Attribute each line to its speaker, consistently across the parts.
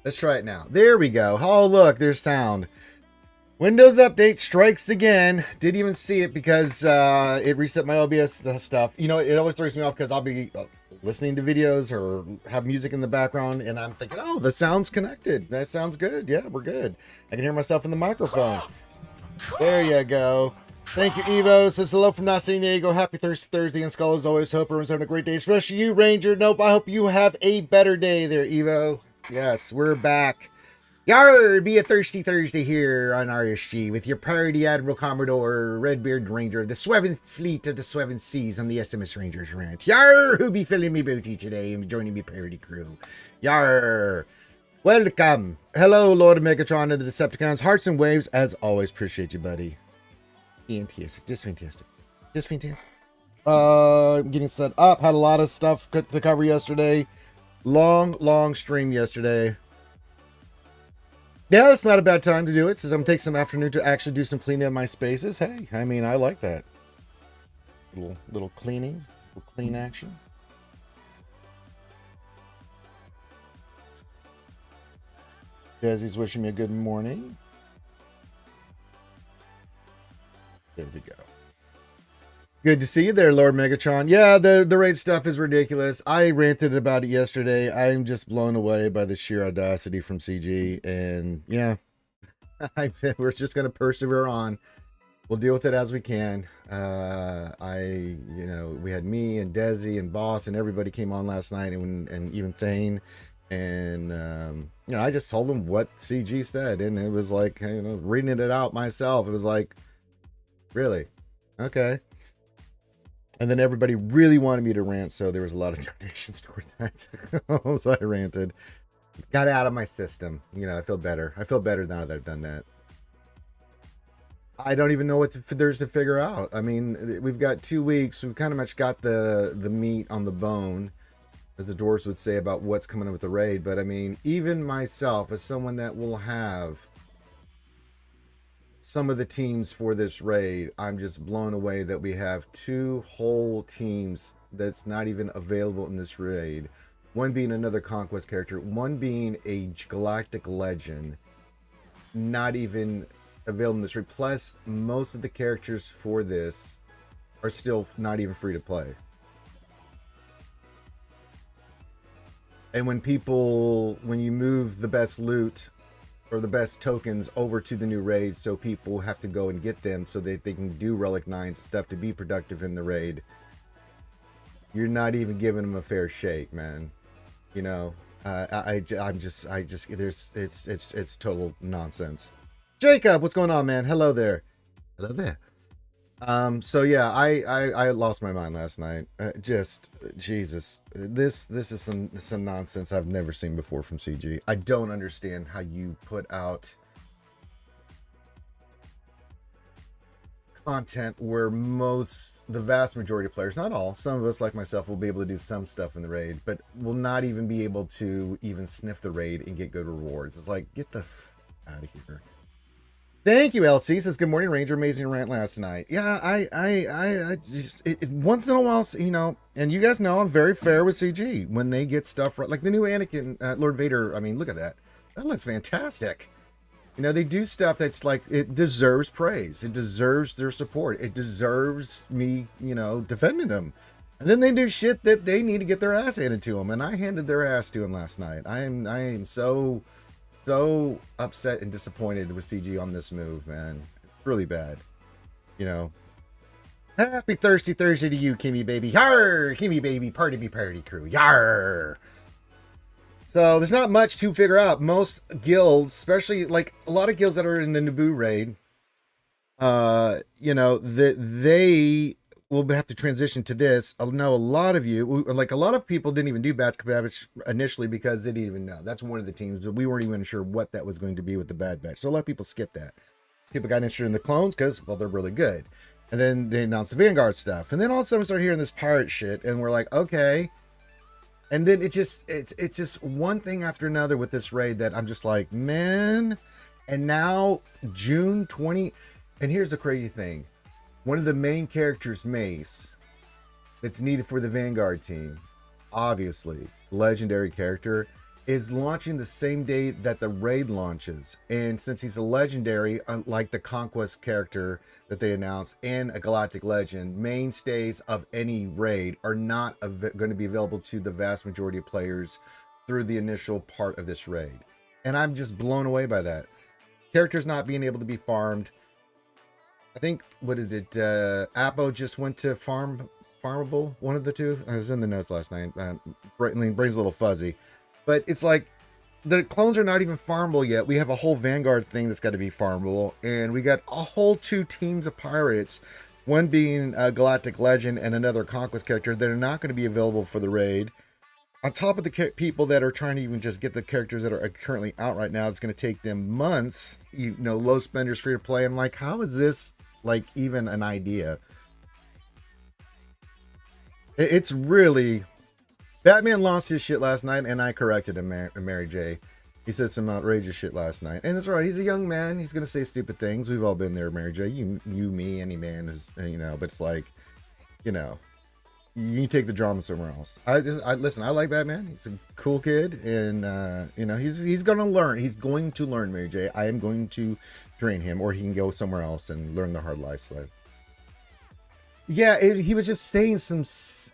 Speaker 1: Let's try it now. There we go. Oh, look, there's sound. Windows update strikes again. Didn't even see it because it reset my OBS stuff. You know, it always throws me off because I'll be listening to videos or have music in the background, and I'm thinking, oh, the sound's connected. That sounds good. Yeah, we're good. I can hear myself in the microphone. There you go. Thank you, Evo. Says hello from San Diego. Happy Thursday, and Skull as always. Hope everyone's having a great day, especially you, Ranger. Nope, I hope you have a better day there, Evo. Yes, we're back. Yarrrr, be a thirsty Thursday here on RSG with your Priority Admiral Commodore Redbeard Ranger of the Swevin Fleet of the Swevin Seas on the SMS Rangers Ranch. Yarrrr, who be filling me booty today and joining me parody crew. Yarrrr. Welcome. Hello, Lord of Megatron and the Decepticons. Hearts and waves, as always. Appreciate you, buddy. Fantastic. Just fantastic. Just fantastic. Getting set up. Had a lot of stuff to cover yesterday. Long stream yesterday. Yeah, it's not a bad time to do it, since I'm taking some afternoon to actually do some cleaning of my spaces. Hey, I mean, I like that. Little cleaning, little clean action. Desi's wishing me a good morning. There we go. Good to see you there, Lord Megatron. Yeah, the raid stuff is ridiculous. I ranted about it yesterday. I'm just blown away by the sheer audacity from CG. And yeah, we're just going to persevere on. We'll deal with it as we can. We had me and Desi and Boss and everybody came on last night, and even Thane. And, I just told them what CG said. And it was like, reading it out myself, it was like, really? Okay. And then everybody really wanted me to rant, so there was a lot of donations toward that. So I ranted. Got out of my system. I feel better. I feel better now that I've done that. I don't even know what there's to figure out. I mean, we've got 2 weeks. We've kind of much got the meat on the bone, as the dwarves would say, about what's coming up with the raid. But I mean, even myself, as someone that will have some of the teams for this raid, I'm just blown away that we have 2 whole teams that's not even available in this raid. One being another Conquest character, one being a galactic legend, not even available in this raid. Plus, most of the characters for this are still not even free to play. And when you move the best loot or the best tokens over to the new raid, so people have to go and get them so that they can do Relic 9 stuff to be productive in the raid, you're not even giving them a fair shake, man. It's total nonsense. Jacob, what's going on, man? Hello there. Hello there. So yeah, I lost my mind last night. Just Jesus, this is some nonsense I've never seen before from CG. I don't understand how you put out content where the vast majority of players, not all, some of us like myself will be able to do some stuff in the raid, but will not even be able to even sniff the raid and get good rewards. It's like, get the out of here. Thank you, LC. Says, good morning, Ranger. Amazing rant last night. Yeah, I just, once in a while, and you guys know I'm very fair with CG when they get stuff right. Like the new Anakin, Lord Vader, I mean, look at that. That looks fantastic. They do stuff that's like, it deserves praise. It deserves their support. It deserves me, defending them. And then they do shit that they need to get their ass handed to them. And I handed their ass to them last night. I am so upset and disappointed with CG on this move, man. It's really bad. Happy Thirsty Thursday to you, Kimmy baby. Yarrrr! Kimmy baby, party crew. Yarrrr! So there's not much to figure out. Most guilds, especially like a lot of guilds that are in the Naboo raid, they will have to transition to this. I know a lot of you, like a lot of people didn't even do Bad Batch initially because they didn't even know. That's one of the teams, but we weren't even sure what that was going to be with the Bad Batch. So a lot of people skipped that. People got interested in the clones because, well, they're really good. And then they announced the Vanguard stuff. And then all of a sudden we start hearing this pirate shit, and we're like, okay. And then it's just one thing after another with this raid that I'm just like, man. And now June 20, and here's the crazy thing. One of the main characters, Mace, that's needed for the Vanguard team, obviously, legendary character, is launching the same day that the raid launches. And since he's a legendary, unlike the Conquest character that they announced and a Galactic Legend, mainstays of any raid are not going to be available to the vast majority of players through the initial part of this raid. And I'm just blown away by that. Characters not being able to be farmed. I think, what did it, Appo just went to farmable, one of the two. I was in the notes last night. Brain's a little fuzzy. But it's like, the clones are not even farmable yet. We have a whole Vanguard thing that's got to be farmable. And we got a whole 2 teams of pirates. One being a Galactic Legend and another Conquest character that are not going to be available for the raid. On top of the people that are trying to even just get the characters that are currently out right now, it's going to take them months. You know, low spenders, free to play. I'm like, how is this like even an idea? It's really... Batman lost his shit last night, and I corrected him, Mary J. He said some outrageous shit last night. And that's right, he's a young man. He's going to say stupid things. We've all been there, Mary J. You, me, any man is, you know, but it's like, you know, you can take the drama somewhere else. Listen, I like Batman. He's a cool kid, and, you know, he's going to learn. He's going to learn, Mary J. I am going to train him, or he can go somewhere else and learn the hard life slave. Yeah, he was just saying some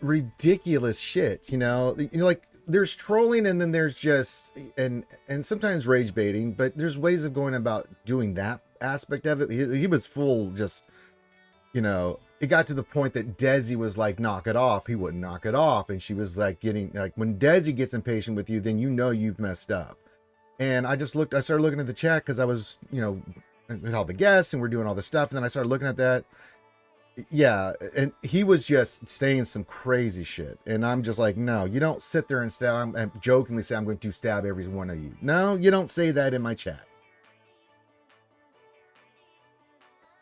Speaker 1: ridiculous shit, you know, like there's trolling and then there's just, and sometimes rage baiting, but there's ways of going about doing that aspect of it. He was full just, you know, it got to the point that Desi was like, knock it off. He wouldn't knock it off. And she was like getting, like, when Desi gets impatient with you, then you know you've messed up. And I started looking at the chat because I was, you know, with all the guests and we're doing all this stuff. And then I started looking at that. Yeah, and he was just saying some crazy shit, and I'm just like, no, you don't sit there and stab and jokingly say I'm going to stab every one of you. No, you don't say that in my chat.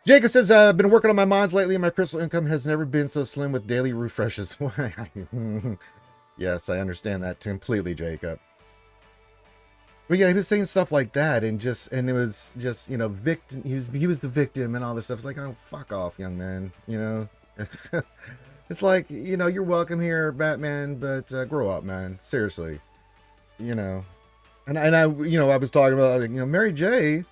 Speaker 1: Jacob says, I've been working on my mods lately, and my crystal income has never been so slim with daily refreshes. Yes, I understand that completely, Jacob. But yeah, he was saying stuff like that, and it was just, you know, victim. He was the victim and all this stuff. It's like, oh, fuck off, young man. You know, it's like, you know, you're welcome here, Batman, but grow up, man. Seriously, you know. And I, you know, I was talking about, you know, Mary J.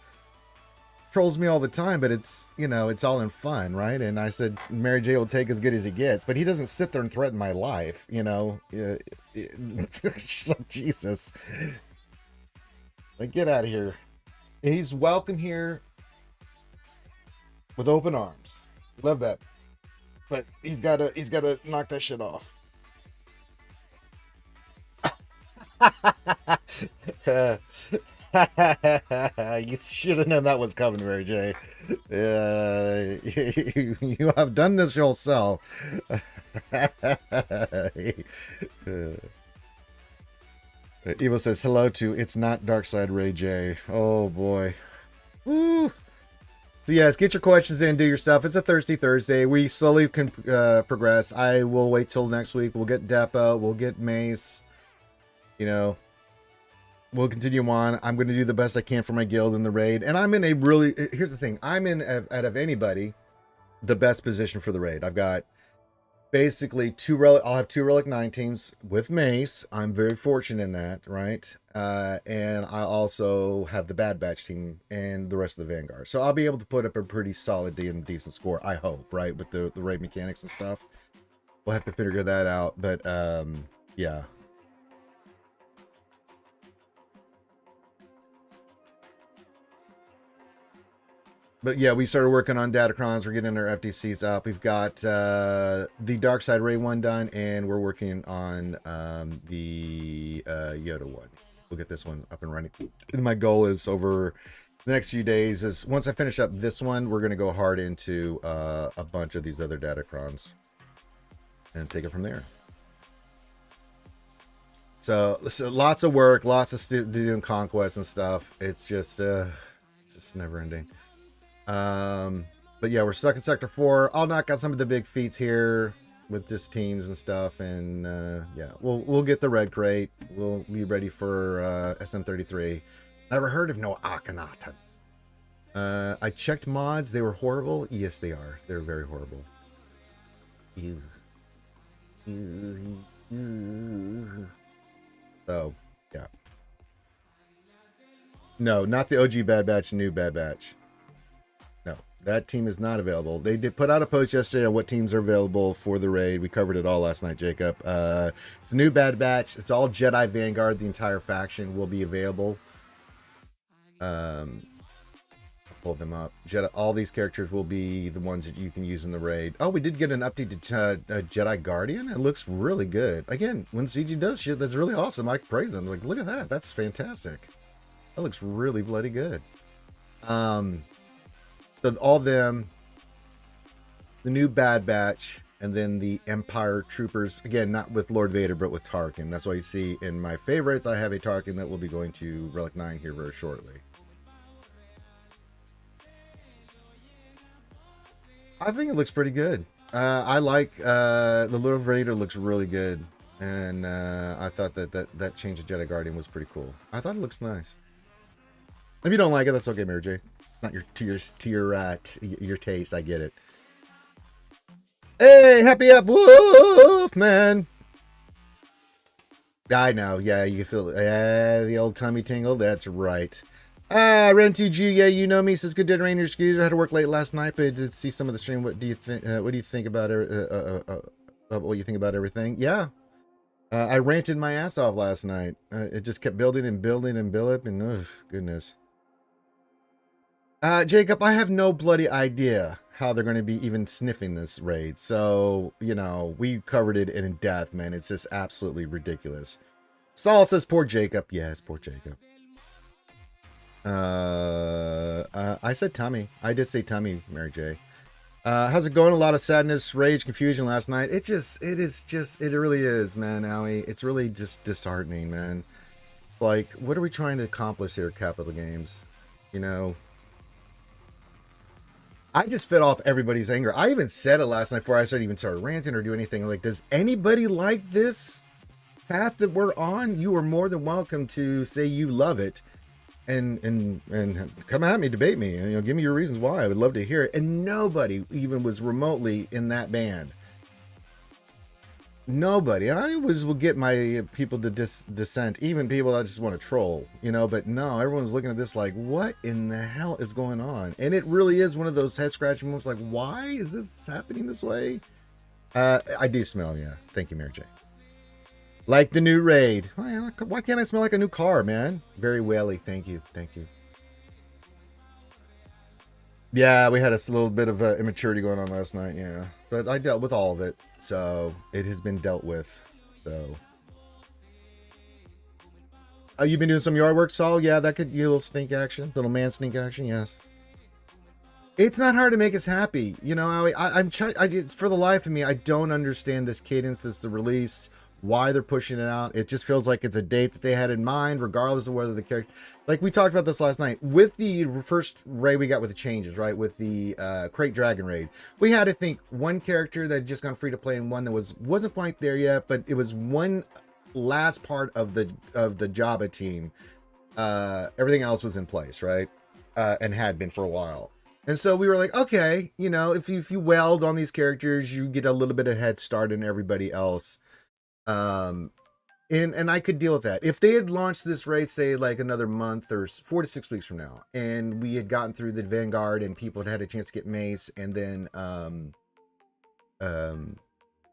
Speaker 1: trolls me all the time, but it's, you know, it's all in fun, right? And I said Mary J. will take as good as he gets, but he doesn't sit there and threaten my life, you know. Jesus. Like, get out of here. He's welcome here with open arms. Love that. But he's gotta knock that shit off. You should have known that was coming, Mary J. You have done this yourself. Evo says hello to It's Not Darkside Ray J. Oh boy. Woo. So yes, get your questions in, do your stuff. It's a Thirsty Thursday. We slowly can progress. I will wait till next week. We'll get Depot. We'll get Mace. You know, we'll continue on. I'm going to do the best I can for my guild in the raid. And I'm in a really, here's the thing. I'm in, out of anybody, the best position for the raid. I've got basically I'll have 2 Relic 9 teams with Mace. I'm very fortunate in that, right? And I also have the Bad Batch team and the rest of the Vanguard. So I'll be able to put up a pretty solid and decent score, I hope, right? With the raid mechanics and stuff. We'll have to figure that out, but yeah. But yeah, we started working on Datacrons. We're getting our FTCs up. We've got the Darkside Ray one done, and we're working on the Yoda one. We'll get this one up and running. And my goal is over the next few days is once I finish up this one, we're going to go hard into a bunch of these other Datacrons and take it from there. So lots of work, lots of doing conquest and stuff. It's just never ending. But yeah, we're stuck in Sector 4. I'll knock out some of the big feats here with just teams and stuff, and yeah, we'll get the red crate. We'll be ready for SM33. Never heard of no Akhenaten. I checked mods. They were horrible. Yes, they are. They're very horrible. So yeah. No, not the OG Bad Batch, new Bad Batch. No, that team is not available. They did put out a post yesterday on what teams are available for the raid. We covered it all last night, Jacob. It's a new Bad Batch. It's all Jedi Vanguard. The entire faction will be available. Pull them up. Jedi, all these characters will be the ones that you can use in the raid. Oh, we did get an update to Jedi Guardian. It looks really good. Again, when CG does shit, that's really awesome. I praise them. Like, look at that. That's fantastic. That looks really bloody good. So all them, the new Bad Batch, and then the Empire Troopers. Again, not with Lord Vader, but with Tarkin. That's why you see in my favorites, I have a Tarkin that will be going to Relic 9 here very shortly. I think it looks pretty good. I like the Lord Vader looks really good, and I thought that change of Jedi Guardian was pretty cool. I thought it looks nice. If you don't like it, that's okay, Mary J. Not your your taste. I get it. Hey, happy up, Wolf man. I know. Yeah, you feel the old tummy tingle. That's right. Ren2G, yeah, you know me. Says good day, Rain. Excuse. I had to work late last night, but I did see some of the stream. What do you think? What do you think about what you think about everything? Yeah, I ranted my ass off last night. It just kept building and building and building, and goodness. Jacob, I have no bloody idea how they're going to be even sniffing this raid. So, you know, we covered it in depth, man. It's just absolutely ridiculous. Saul says, poor Jacob. Yes, poor Jacob. I said tummy. I did say tummy, Mary J. How's it going? A lot of sadness, rage, confusion last night. It really is, man, Allie. It's really just disheartening, man. It's like, what are we trying to accomplish here at Capital Games? You know, I just fed off everybody's anger. I even said it last night before I started ranting or do anything. Like, does anybody like this path that we're on? You are more than welcome to say you love it and come at me, debate me, and, you know, give me your reasons why. I would love to hear it. And nobody even was remotely in that band. Nobody. And I always will get my people to dissent, even people that just want to troll, you know, but no, everyone's looking at this like, what in the hell is going on? And it really is one of those head scratching moments, like, why is this happening this way? I do smell, yeah. Thank you, Mary J. Like the new raid. Why can't I smell like a new car, man? Very whaley. Thank you. Thank you. Yeah, we had a little bit of immaturity going on last night, yeah. But I dealt with all of it, so it has been dealt with. So, you've been doing some yard work, Saul? Yeah, that could be a little sneak action, little man sneak action. Yes. It's not hard to make us happy, you know. I'm trying. For the life of me, I don't understand this cadence, the release. Why they're pushing it out. It just feels like it's a date that they had in mind, regardless of whether the character, like we talked about this last night with the first raid we got with the changes, right? With the Crate Dragon raid, we had, I think, one character that had just gone free to play and one that wasn't quite there yet, but it was one last part of the Jabba team. Everything else was in place, right? And had been for a while. And so we were like, okay, you know, if you weld on these characters, you get a little bit of head start in everybody else. And I could deal with that. If they had launched this raid, say like another month or 4 to 6 weeks from now, and we had gotten through the Vanguard and people had a chance to get Mace, and then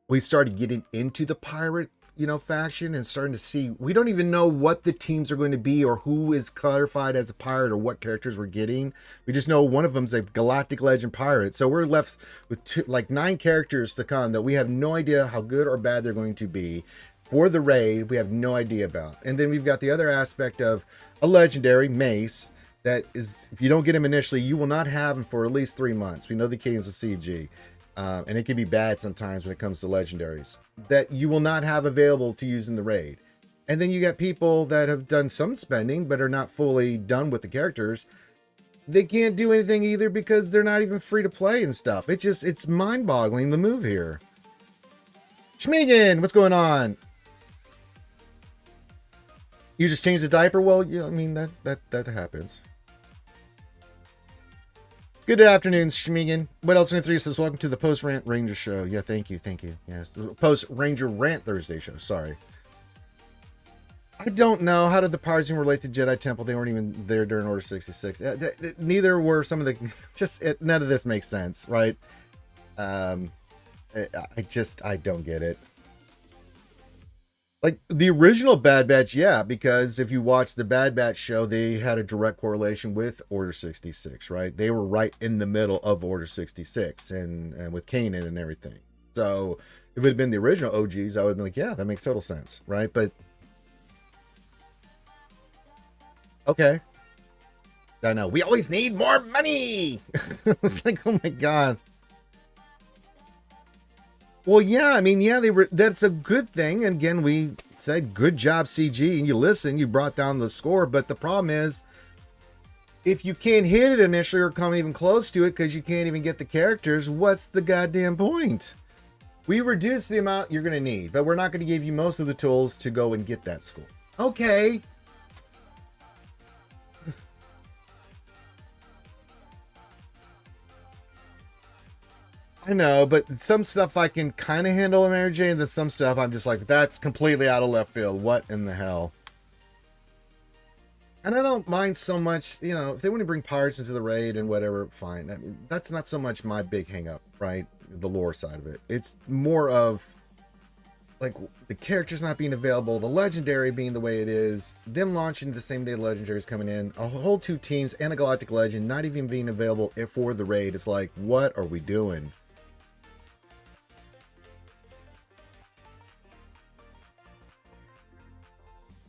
Speaker 1: we started getting into the pirate, you know, faction and starting to see, we don't even know what the teams are going to be or who is clarified as a pirate or what characters we're getting. We just know one of them is a Galactic Legend pirate. So we're left with 9 characters to come that we have no idea how good or bad they're going to be. For the raid, we have no idea about. And then we've got the other aspect of a legendary, Mace, that is, if you don't get him initially, you will not have him for at least 3 months. We know the cadence of CG. And it can be bad sometimes when it comes to legendaries that you will not have available to use in the raid. And then you got people that have done some spending but are not fully done with the characters. They can't do anything either because they're not even free to play and stuff. It's mind-boggling, the move here. Schmegan, what's going on? You just changed the diaper? Well, yeah, I mean, that happens. Good afternoon, Schmegan. What else in 3 says, welcome to the Post Rant Ranger Show. Yeah, thank you. Yes, Post Ranger Rant Thursday show. Sorry. I don't know. How did the pirates even relate to Jedi Temple? They weren't even there during Order 66. Neither were some of the... none of this makes sense, right? I don't get it. Like, the original Bad Batch, yeah, because if you watch the Bad Batch show, they had a direct correlation with Order 66, right? They were right in the middle of Order 66 and with Kanan and everything. So, if it had been the original OGs, I would have been like, yeah, that makes total sense, right? But, okay. I know, we always need more money! It's like, oh my god. Well, yeah, I mean, yeah, that's a good thing. And again, we said, good job, CG. And you listen, you brought down the score. But the problem is, if you can't hit it initially or come even close to it because you can't even get the characters, what's the goddamn point? We reduce the amount you're going to need, but we're not going to give you most of the tools to go and get that score. Okay. I know, but some stuff I can kind of handle in Mary Jane, and then some stuff I'm just like, that's completely out of left field. What in the hell? And I don't mind so much, you know, if they want to bring pirates into the raid and whatever, fine. I mean, that's not so much my big hang up, right? The lore side of it. It's more of, like, the characters not being available, the legendary being the way it is, them launching the same day the legendary's coming in, a whole 2 teams and a galactic legend not even being available for the raid. It's like, what are we doing?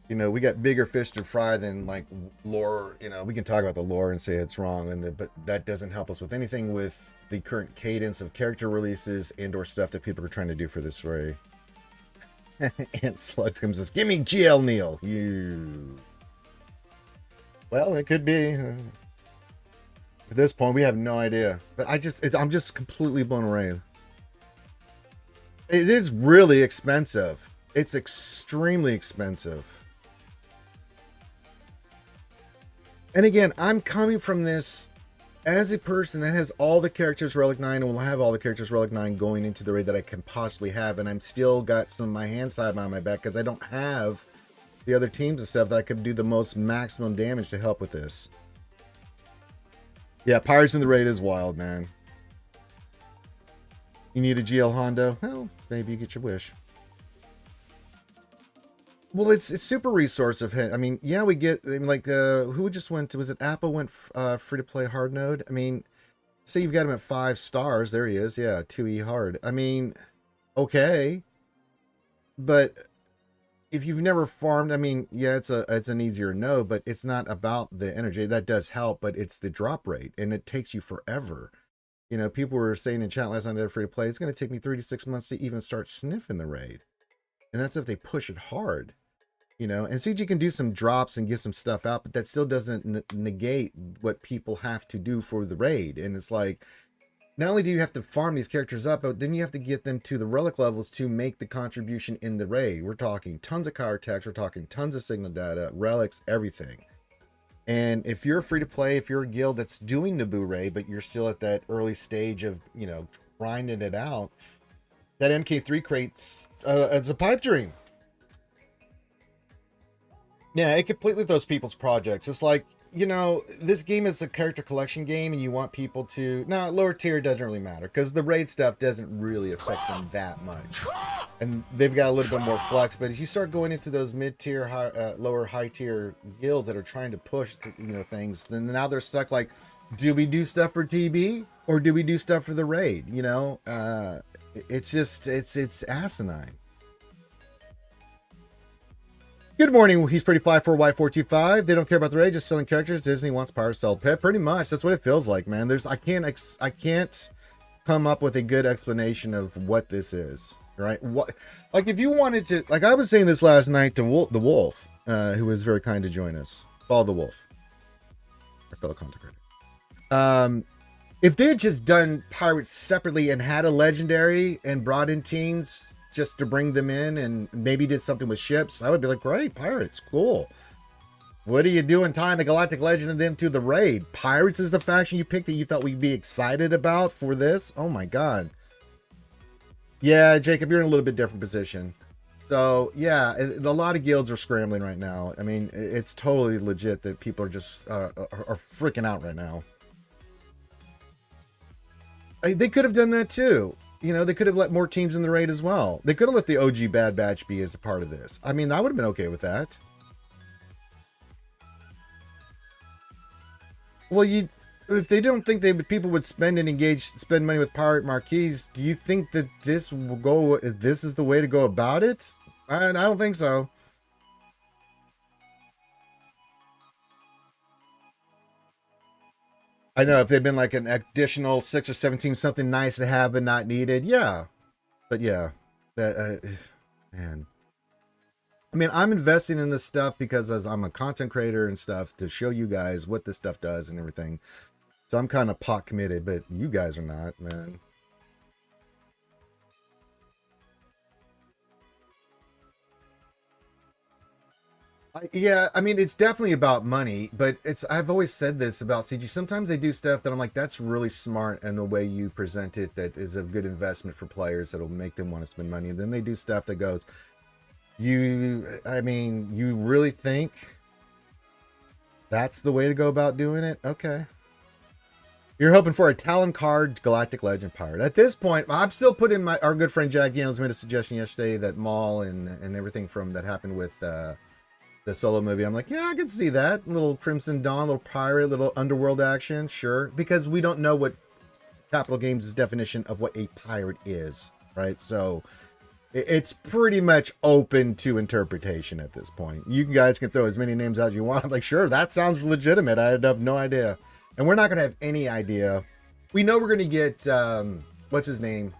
Speaker 1: You know, we got bigger fish to fry than like lore. You know, we can talk about the lore and say it's wrong, but that doesn't help us with anything with the current cadence of character releases and or stuff that people are trying to do for this story. And Slugs comes says, "Give me GL Neil." You. Well, it could be. At this point, we have no idea. But I'm just completely blown away. It is really expensive. It's extremely expensive. And again, I'm coming from this as a person that has all the characters Relic 9 and will have all the characters Relic 9 going into the raid that I can possibly have. And I'm still got some of my hands tied behind my back because I don't have the other teams and stuff that I could do the most maximum damage to help with this. Yeah, Pirates in the Raid is wild, man. You need a GL Hondo? Well, maybe you get your wish. Well, it's super resource of him. I mean, yeah, we get, I mean, like, who just went to, was it Apple went free to play hard node? I mean, say you've got him at 5 stars. There he is. Yeah, 2E hard. I mean, okay. But if you've never farmed, I mean, yeah, it's an easier no, but it's not about the energy. That does help, but it's the drop rate, and it takes you forever. You know, people were saying in chat last time they're free to play, it's going to take me 3 to 6 months to even start sniffing the raid. And that's if they push it hard. You know, and CG can do some drops and give some stuff out, but that still doesn't negate what people have to do for the raid. And it's like, not only do you have to farm these characters up, but then you have to get them to the relic levels to make the contribution in the raid. We're talking tons of card text, we're talking tons of signal data, relics, everything. And if you're free to play, if you're a guild that's doing Naboo raid, but you're still at that early stage of, you know, grinding it out, that MK3 crate's it's a pipe dream. Yeah, it completely throws people's projects. It's like, you know, this game is a character collection game and you want people to... Now, lower tier doesn't really matter because the raid stuff doesn't really affect them that much. And they've got a little bit more flex, but as you start going into those mid-tier, lower high-tier guilds that are trying to push, you know, things, then now they're stuck like, do we do stuff for TB or do we do stuff for the raid? You know, it's just, it's asinine. Good morning, he's pretty fly for Y425. They don't care about the raid, just selling characters. Disney wants power sell. Pretty much, that's what it feels like, man. I can't come up with a good explanation of what this is, right? What, like, if you wanted to, like, I was saying this last night to the Wolf, who was very kind to join us. Follow the Wolf, our fellow content creator. If they had just done pirates separately and had a legendary and brought in teams just to bring them in and maybe did something with ships, I would be like, great, pirates, cool. What are you doing tying the Galactic Legend and them to the raid? Pirates is the faction you picked that you thought we'd be excited about for this? Oh my god. Yeah, Jacob, you're in a little bit different position. So yeah, a lot of guilds are scrambling right now. I mean, it's totally legit that people are just are freaking out right now. They could have done that too. You know, they could have let more teams in the raid as well. They could have let the OG Bad Batch be as a part of this. I mean, I would have been okay with that. Well, if they don't think people would spend money with pirate marquees, do you think that this will go? This is the way to go about it? I don't think so. I know if they'd been like an additional 6 or 17, something nice to have but not needed, yeah. But yeah, that man. I mean, I'm investing in this stuff because as I'm a content creator and stuff to show you guys what this stuff does and everything. So I'm kind of pot committed, but you guys are not, man. Yeah, I mean, it's definitely about money, but I've always said this about CG. Sometimes they do stuff that I'm like, that's really smart, and the way you present it that is a good investment for players that'll make them want to spend money. And then they do stuff that goes, I mean, you really think that's the way to go about doing it? Okay. You're hoping for a Talon card Galactic Legend Pirate. At this point, I'm still putting our good friend Jack Daniels made a suggestion yesterday that Maul and everything from that happened with the Solo movie. I'm like, yeah, I can see that. A little Crimson Dawn, little pirate, little underworld action, sure. Because we don't know what Capital Games' definition of what a pirate is, right? So it's pretty much open to interpretation at this point. You guys can throw as many names out as you want. I'm like, sure, that sounds legitimate. I have no idea. And we're not going to have any idea. We know we're going to get, what's his name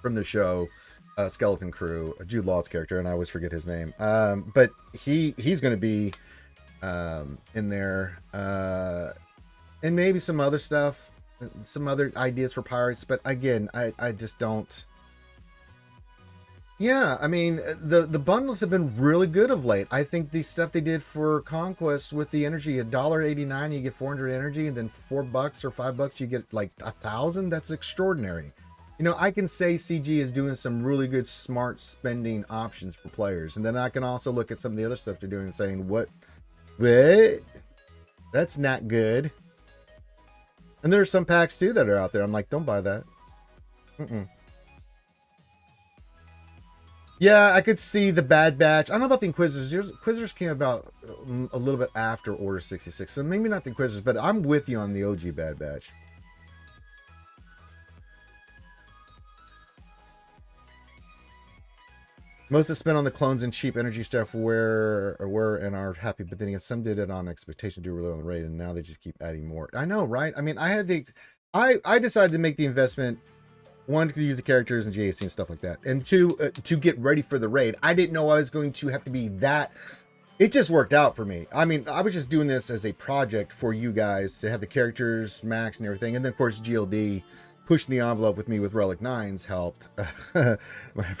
Speaker 1: from the show? Skeleton Crew, Jude Law's character, and I always forget his name. But he's going to be in there. And maybe some other stuff, some other ideas for pirates. But again, I just don't. Yeah, I mean, the bundles have been really good of late. I think the stuff they did for Conquest with the energy, $1.89, you get 400 energy, and then $4 or $5, you get like 1,000. That's extraordinary. You know, I can say CG is doing some really good, smart spending options for players. And then I can also look at some of the other stuff they're doing and saying, what? That's not good. And there are some packs too that are out there. I'm like, don't buy that. Yeah, I could see the Bad Batch. I don't know about the Inquisitors. Inquisitors came about a little bit after Order 66. So maybe not the Inquisitors, but I'm with you on the OG Bad Batch. Most is spent on the clones and cheap energy stuff were and are happy, but then again, some did it on expectation to do really on the raid, and now they just keep adding more. I know, right? I mean, I decided to make the investment, one, to use the characters and GAC and stuff like that, and two, to get ready for the raid. I didn't know I was going to have to be that. It just worked out for me. I mean, I was just doing this as a project for you guys to have the characters max and everything, and then of course GLD pushing the envelope with me with Relic 9s helped. My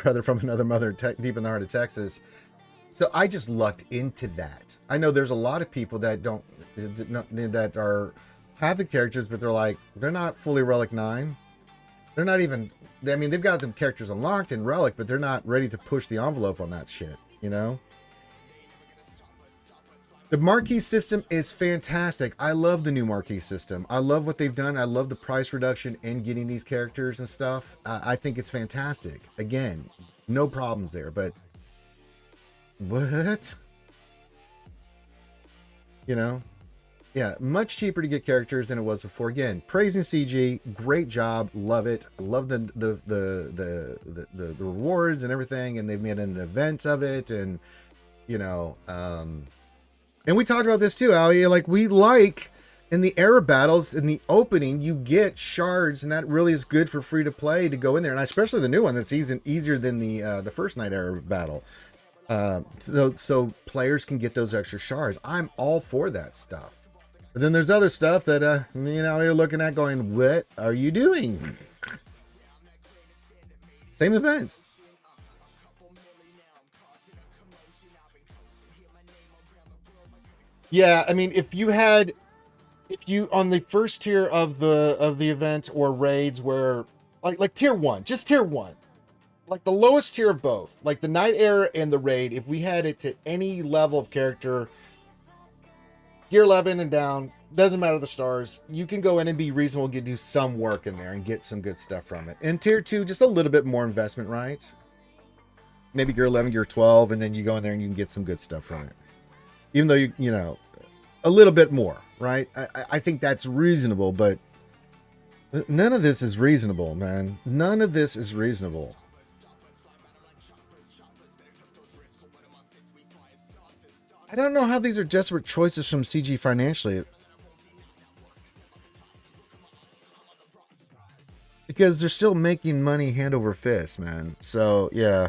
Speaker 1: brother from another mother deep in the heart of Texas. So I just lucked into that. I know there's a lot of people that have the characters, but they're not fully Relic 9. They're not even, I mean, they've got the characters unlocked in Relic, but they're not ready to push the envelope on that shit, you know? The marquee system is fantastic. I love the new marquee system. I love what they've done. I love the price reduction and getting these characters and stuff. I think it's fantastic. Again, no problems there, but what? You know? Yeah, much cheaper to get characters than it was before. Again, praising CG, great job, love it. Love the rewards and everything, and they've made an event of it, and you know, and we talked about this too, Ali. Like, we like in the era battles, in the opening, you get shards, and that really is good for free to play to go in there, and especially the new one that's easier than the first night era battle. So players can get those extra shards. I'm all for that stuff. But then there's other stuff that you know, you're looking at going, what are you doing? Same events. Yeah, I mean, if you on the first tier of the event or raids where like tier 1, just tier 1, like the lowest tier of both, like the Night Era and the Raid, if we had it to any level of character, Gear 11 and down, doesn't matter the stars, you can go in and be reasonable, do some work in there and get some good stuff from it. And tier 2, just a little bit more investment, right? Maybe Gear 11, Gear 12, and then you go in there and you can get some good stuff from it. Even though, you know, a little bit more, right? I think that's reasonable, but none of this is reasonable, man. None of this is reasonable. I don't know how these are desperate choices from CG financially. Because they're still making money hand over fist, man. So, yeah.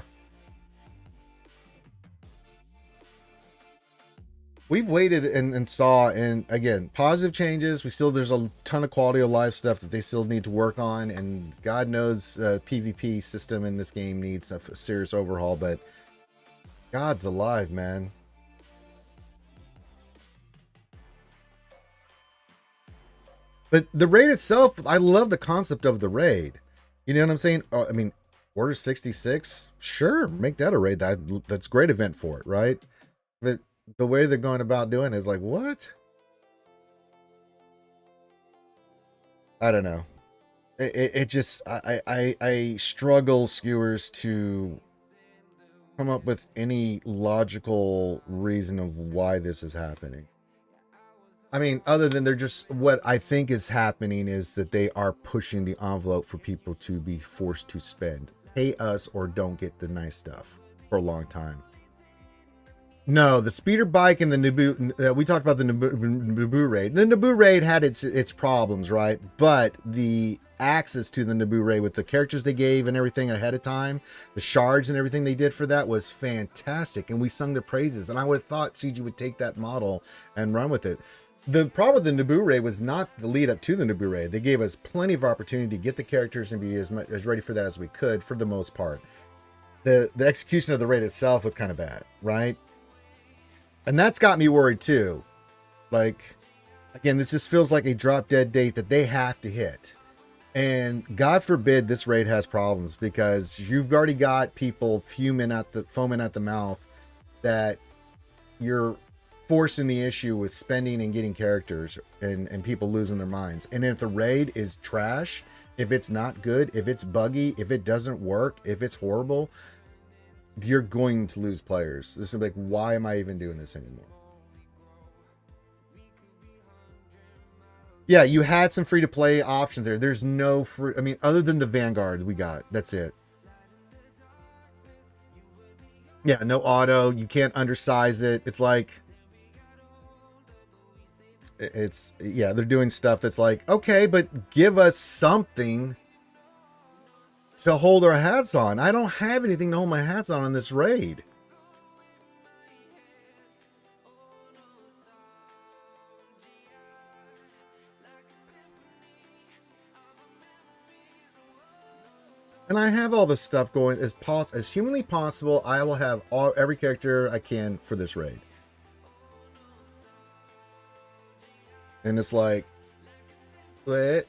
Speaker 1: We've waited and saw, and again, positive changes. There's a ton of quality of life stuff that they still need to work on, and God knows PvP system in this game needs a serious overhaul, but God's alive, man. But the raid itself, I love the concept of the raid. You know what I'm saying? I mean, Order 66, sure, make that a raid. That's a great event for it, right? But the way they're going about doing it is like, what? I don't know. It just, I struggle, skewers, to come up with any logical reason of why this is happening. I mean, other than they're just, what I think is happening is that they are pushing the envelope for people to be forced to spend. Pay us or don't get the nice stuff for a long time. No, the speeder bike and the Naboo, we talked about the Naboo raid. The Naboo raid had its problems, right? But the access to the Naboo raid with the characters they gave and everything ahead of time, the shards and everything they did for that was fantastic. And we sung their praises. And I would have thought CG would take that model and run with it. The problem with the Naboo raid was not the lead up to the Naboo raid. They gave us plenty of opportunity to get the characters and be as ready for that as we could for the most part. The execution of the raid itself was kind of bad, right? And that's got me worried too. Like, again, this just feels like a drop dead date that they have to hit. And God forbid this raid has problems, because you've already got people foaming at the mouth that you're forcing the issue with spending and getting characters, and people losing their minds. And if the raid is trash, if it's not good, if it's buggy, if it doesn't work, if it's horrible, you're going to lose players. This is like, why am I even doing this anymore? Yeah, you had some free to play options there. There's no free, I mean, other than the Vanguard we got, that's it. Yeah, no auto, you can't undersize it. It's like, yeah, they're doing stuff that's like, okay, but give us something to hold our hats on. I don't have anything to hold my hats on this raid. And I have all this stuff going as humanly possible. I will have every character I can for this raid. And it's like, what?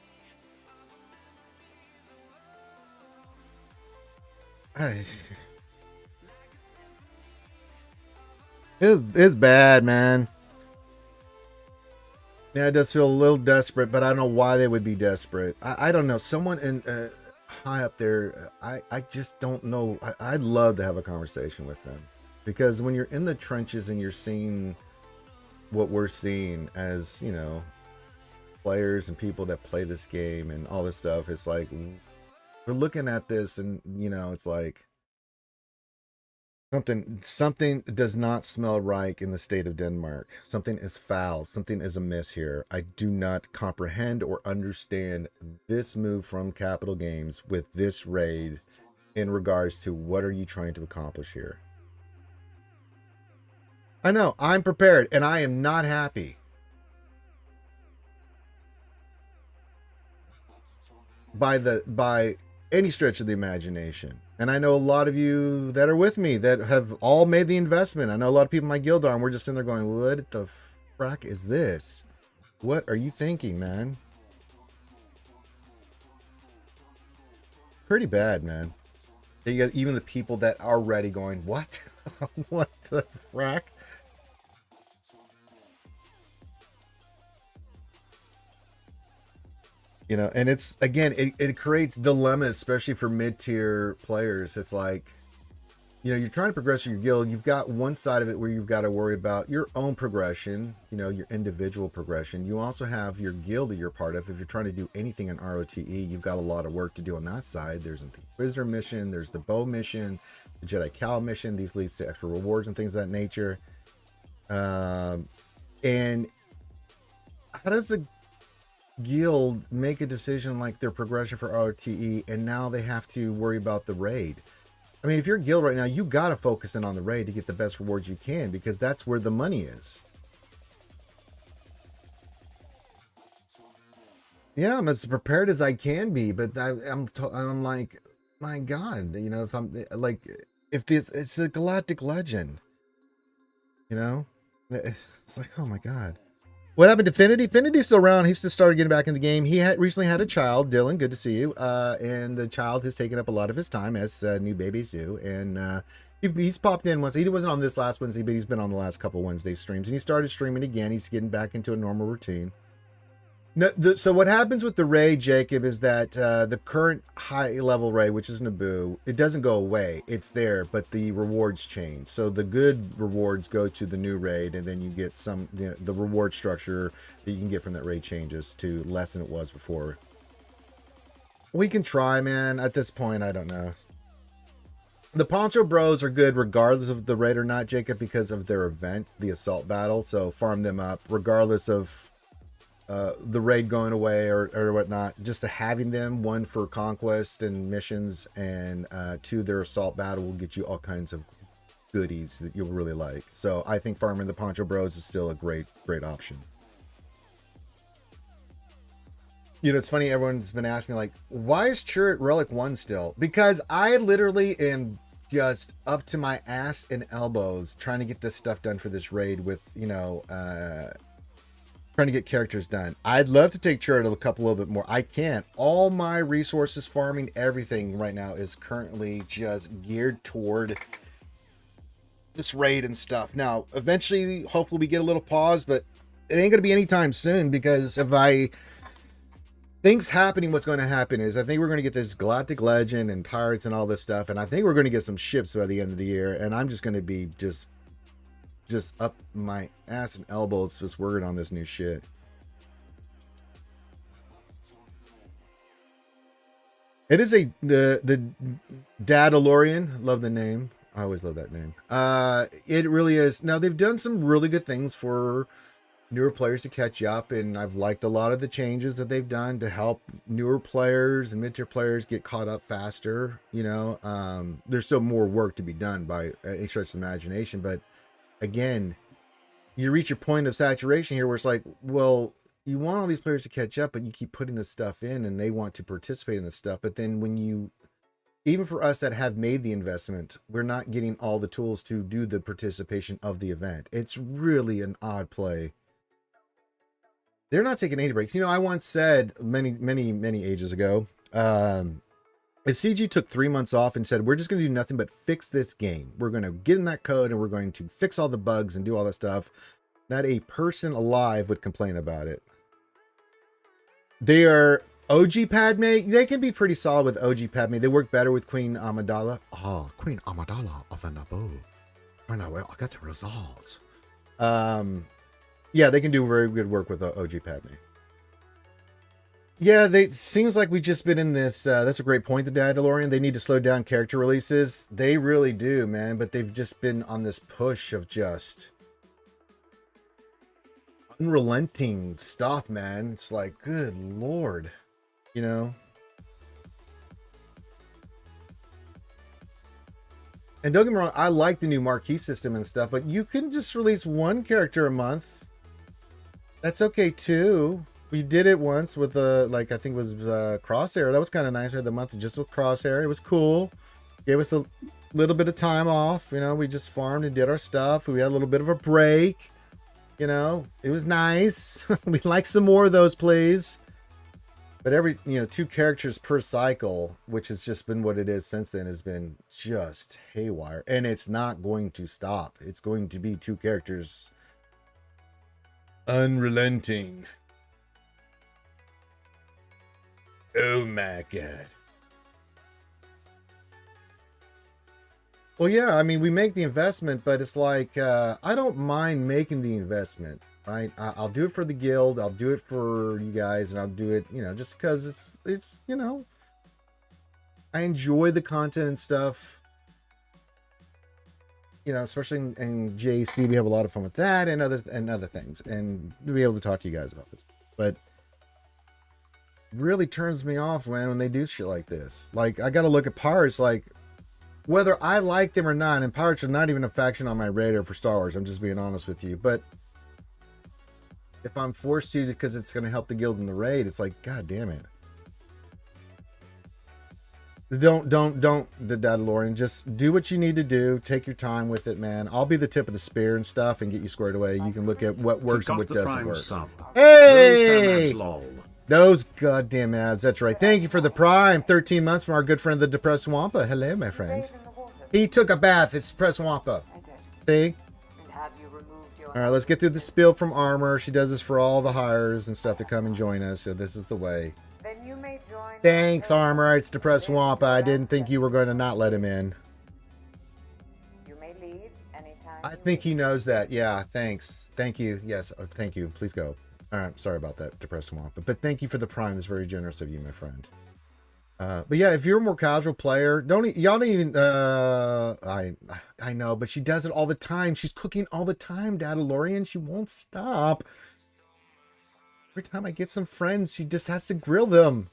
Speaker 1: It's bad, man. Yeah, it does feel a little desperate, but I don't know why they would be desperate. I don't know. Someone in high up there, I just don't know. I'd love to have a conversation with them, because when you're in the trenches and you're seeing what we're seeing as, you know, players and people that play this game and all this stuff, it's like, we're looking at this and, you know, it's like something does not smell right in the state of Denmark. Something is foul. Something is amiss here. I do not comprehend or understand this move from Capital Games with this raid in regards to what are you trying to accomplish here. I know, I'm prepared and I am not happy. By any stretch of the imagination. And I know a lot of you that are with me that have all made the investment. I know a lot of people in my guild are, and we're just sitting there going, what the frack is this? What are you thinking, man? Pretty bad, man. You got even the people that are ready going, what? What the frack? You know, and it's, again, it creates dilemmas, especially for mid-tier players. It's like, you know, you're trying to progress your guild. You've got one side of it where you've got to worry about your own progression, you know, your individual progression. You also have your guild that you're part of. If you're trying to do anything in ROTE, you've got a lot of work to do on that side. There's the Inquisitor mission, there's the Bow mission, the Jedi Cal mission. These leads to extra rewards and things of that nature. And how does a guild make a decision like their progression for ROTE, and now they have to worry about the raid? I mean, if you're a guild right now, you got to focus in on the raid to get the best rewards you can, because that's where the money is. Yeah, I'm as prepared as I can be, but I'm like, my God, you know, if I'm like, if this, it's a galactic legend, you know, it's like, oh my God. What happened to Finity? Finity's still around. He's just started getting back in the game. He recently had a child, Dylan. Good to see you. And the child has taken up a lot of his time, as new babies do. And he's popped in once. He wasn't on this last Wednesday, but he's been on the last couple Wednesday streams. And he started streaming again. He's getting back into a normal routine. No, so what happens with the raid, Jacob, is that the current high level raid, which is Naboo, it doesn't go away. It's there, but the rewards change. So the good rewards go to the new raid, and then you get some, you know, the reward structure that you can get from that raid changes to less than it was before. We can try, man. At this point, I don't know. The Poncho Bros are good regardless of the raid or not, Jacob, because of their event, the assault battle. So farm them up regardless of the raid going away or whatnot. Just to having them, one for conquest and missions, and two, their assault battle will get you all kinds of goodies that you'll really like. So I think farming the Poncho Bros is still a great option. You know, it's funny, everyone's been asking me, like, why is Chur Relic 1 still? Because I literally am just up to my ass and elbows trying to get this stuff done for this raid with, you know, trying to get characters done. I'd love to take Chur a couple little bit more. I can't. All my resources, farming, everything right now is currently just geared toward this raid and stuff. Now, eventually, hopefully we get a little pause, but it ain't going to be anytime soon, because if things happening, what's going to happen is I think we're going to get this Galactic Legend and Pirates and all this stuff, and I think we're going to get some ships by the end of the year, and I'm just going to be just up my ass and elbows just working on this new shit. It is the Dadalorian. Love the name. I always love that name. It really is. Now, they've done some really good things for newer players to catch up, and I've liked a lot of the changes that they've done to help newer players and mid-tier players get caught up faster. You know, there's still more work to be done by any stretch of imagination, but again, you reach your point of saturation here where it's like, well, you want all these players to catch up, but you keep putting this stuff in and they want to participate in this stuff. But then when you, even for us that have made the investment, we're not getting all the tools to do the participation of the event. It's really an odd play. They're not taking any breaks. You know, I once said many ages ago, if CG took 3 months off and said, we're just going to do nothing but fix this game, we're going to get in that code and we're going to fix all the bugs and do all that stuff, not a person alive would complain about it. They are OG Padme. They can be pretty solid with OG Padme. They work better with Queen Amidala. Oh, Queen Amidala of Naboo. I know, well, I got the results. Yeah, they can do very good work with OG Padme. Yeah, seems like we've just been in this, that's a great point, the Dadalorian. They need to slow down character releases. They really do, man, but they've just been on this push of just unrelenting stuff, man. It's like, good Lord, you know? And don't get me wrong, I like the new marquee system and stuff, but you can just release one character a month. That's okay, too. We did it once with like, I think it was Crosshair. That was kind of nice. I had the month just with Crosshair. It was cool. Gave us a little bit of time off. You know, we just farmed and did our stuff. We had a little bit of a break. You know, it was nice. We'd like some more of those, please. But every, 2 characters per cycle, which has just been what it is since then, has been just haywire. And it's not going to stop. It's going to be 2 characters unrelenting. Oh my God. Well, yeah, I mean, we make the investment, but it's like, I don't mind making the investment, right? I'll do it for the guild. I'll do it for you guys, and I'll do it, just because it's, I enjoy the content and stuff, especially in JC, we have a lot of fun with that and other things, and to be able to talk to you guys about this. But really turns me off, man, when they do shit like this. Like, I got to look at Pirates, like, whether I like them or not, and Pirates are not even a faction on my radar for Star Wars, I'm just being honest with you, but if I'm forced to because it's going to help the guild in the raid, it's like, God damn it. Don't, the Dadalorian, just do what you need to do. Take your time with it, man. I'll be the tip of the spear and stuff and get you squared away. You can look at what works and what doesn't work. Hey! Those goddamn abs. That's right. Thank you for the Prime. 13 months from our good friend, the Depressed Wampa. Hello, my friend. He took a bath. It's Depressed Wampa. See? All right, let's get through the spill from Armor. She does this for all the hires and stuff to come and join us. So this is the way. Then you may join. Thanks, Armor. It's Depressed Wampa. I didn't think you were going to not let him in. You may leave anytime. I think he knows that. Yeah, thanks. Thank you. Yes, thank you. Please go. All right, sorry about that, Depressed Wampa. But thank you for the Prime. That's very generous of you, my friend. But yeah, if you're a more casual player, y'all don't even, I know, but she does it all the time. She's cooking all the time, Dadalorian. She won't stop. Every time I get some friends, she just has to grill them.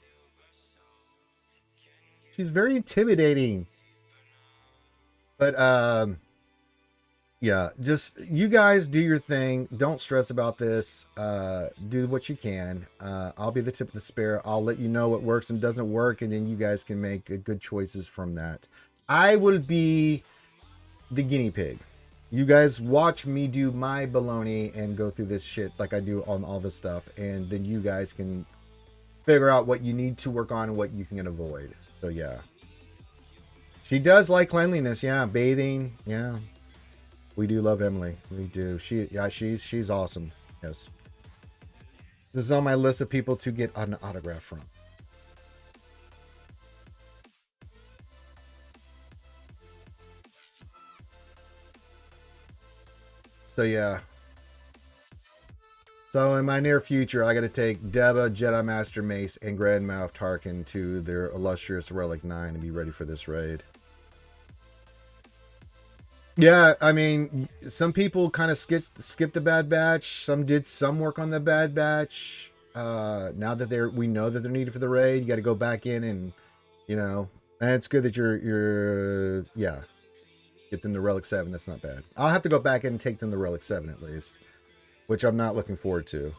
Speaker 1: She's very intimidating. But, yeah, just you guys do your thing. Don't stress about this. Do what you can. I'll be the tip of the spear. I'll let you know what works and doesn't work, and then you guys can make good choices from that. I will be the guinea pig. You guys watch me do my baloney and go through this shit like I do on all this stuff, and then you guys can figure out what you need to work on and what you can avoid. So yeah. She does like cleanliness, yeah. Bathing, yeah. We do love Emily. We do. She's awesome. Yes. This is on my list of people to get an autograph from. So yeah. So in my near future, I got to take Deba, Jedi Master Mace, and Grand Moff Tarkin to their illustrious Relic 9 and be ready for this raid. Yeah, I mean, some people kind of skipped the Bad Batch. Some did some work on the Bad Batch. Now that we know that they're needed for the raid, you got to go back in and, and it's good that you're get them the Relic 7. That's not bad. I'll have to go back in and take them the Relic 7 at least, which I'm not looking forward to.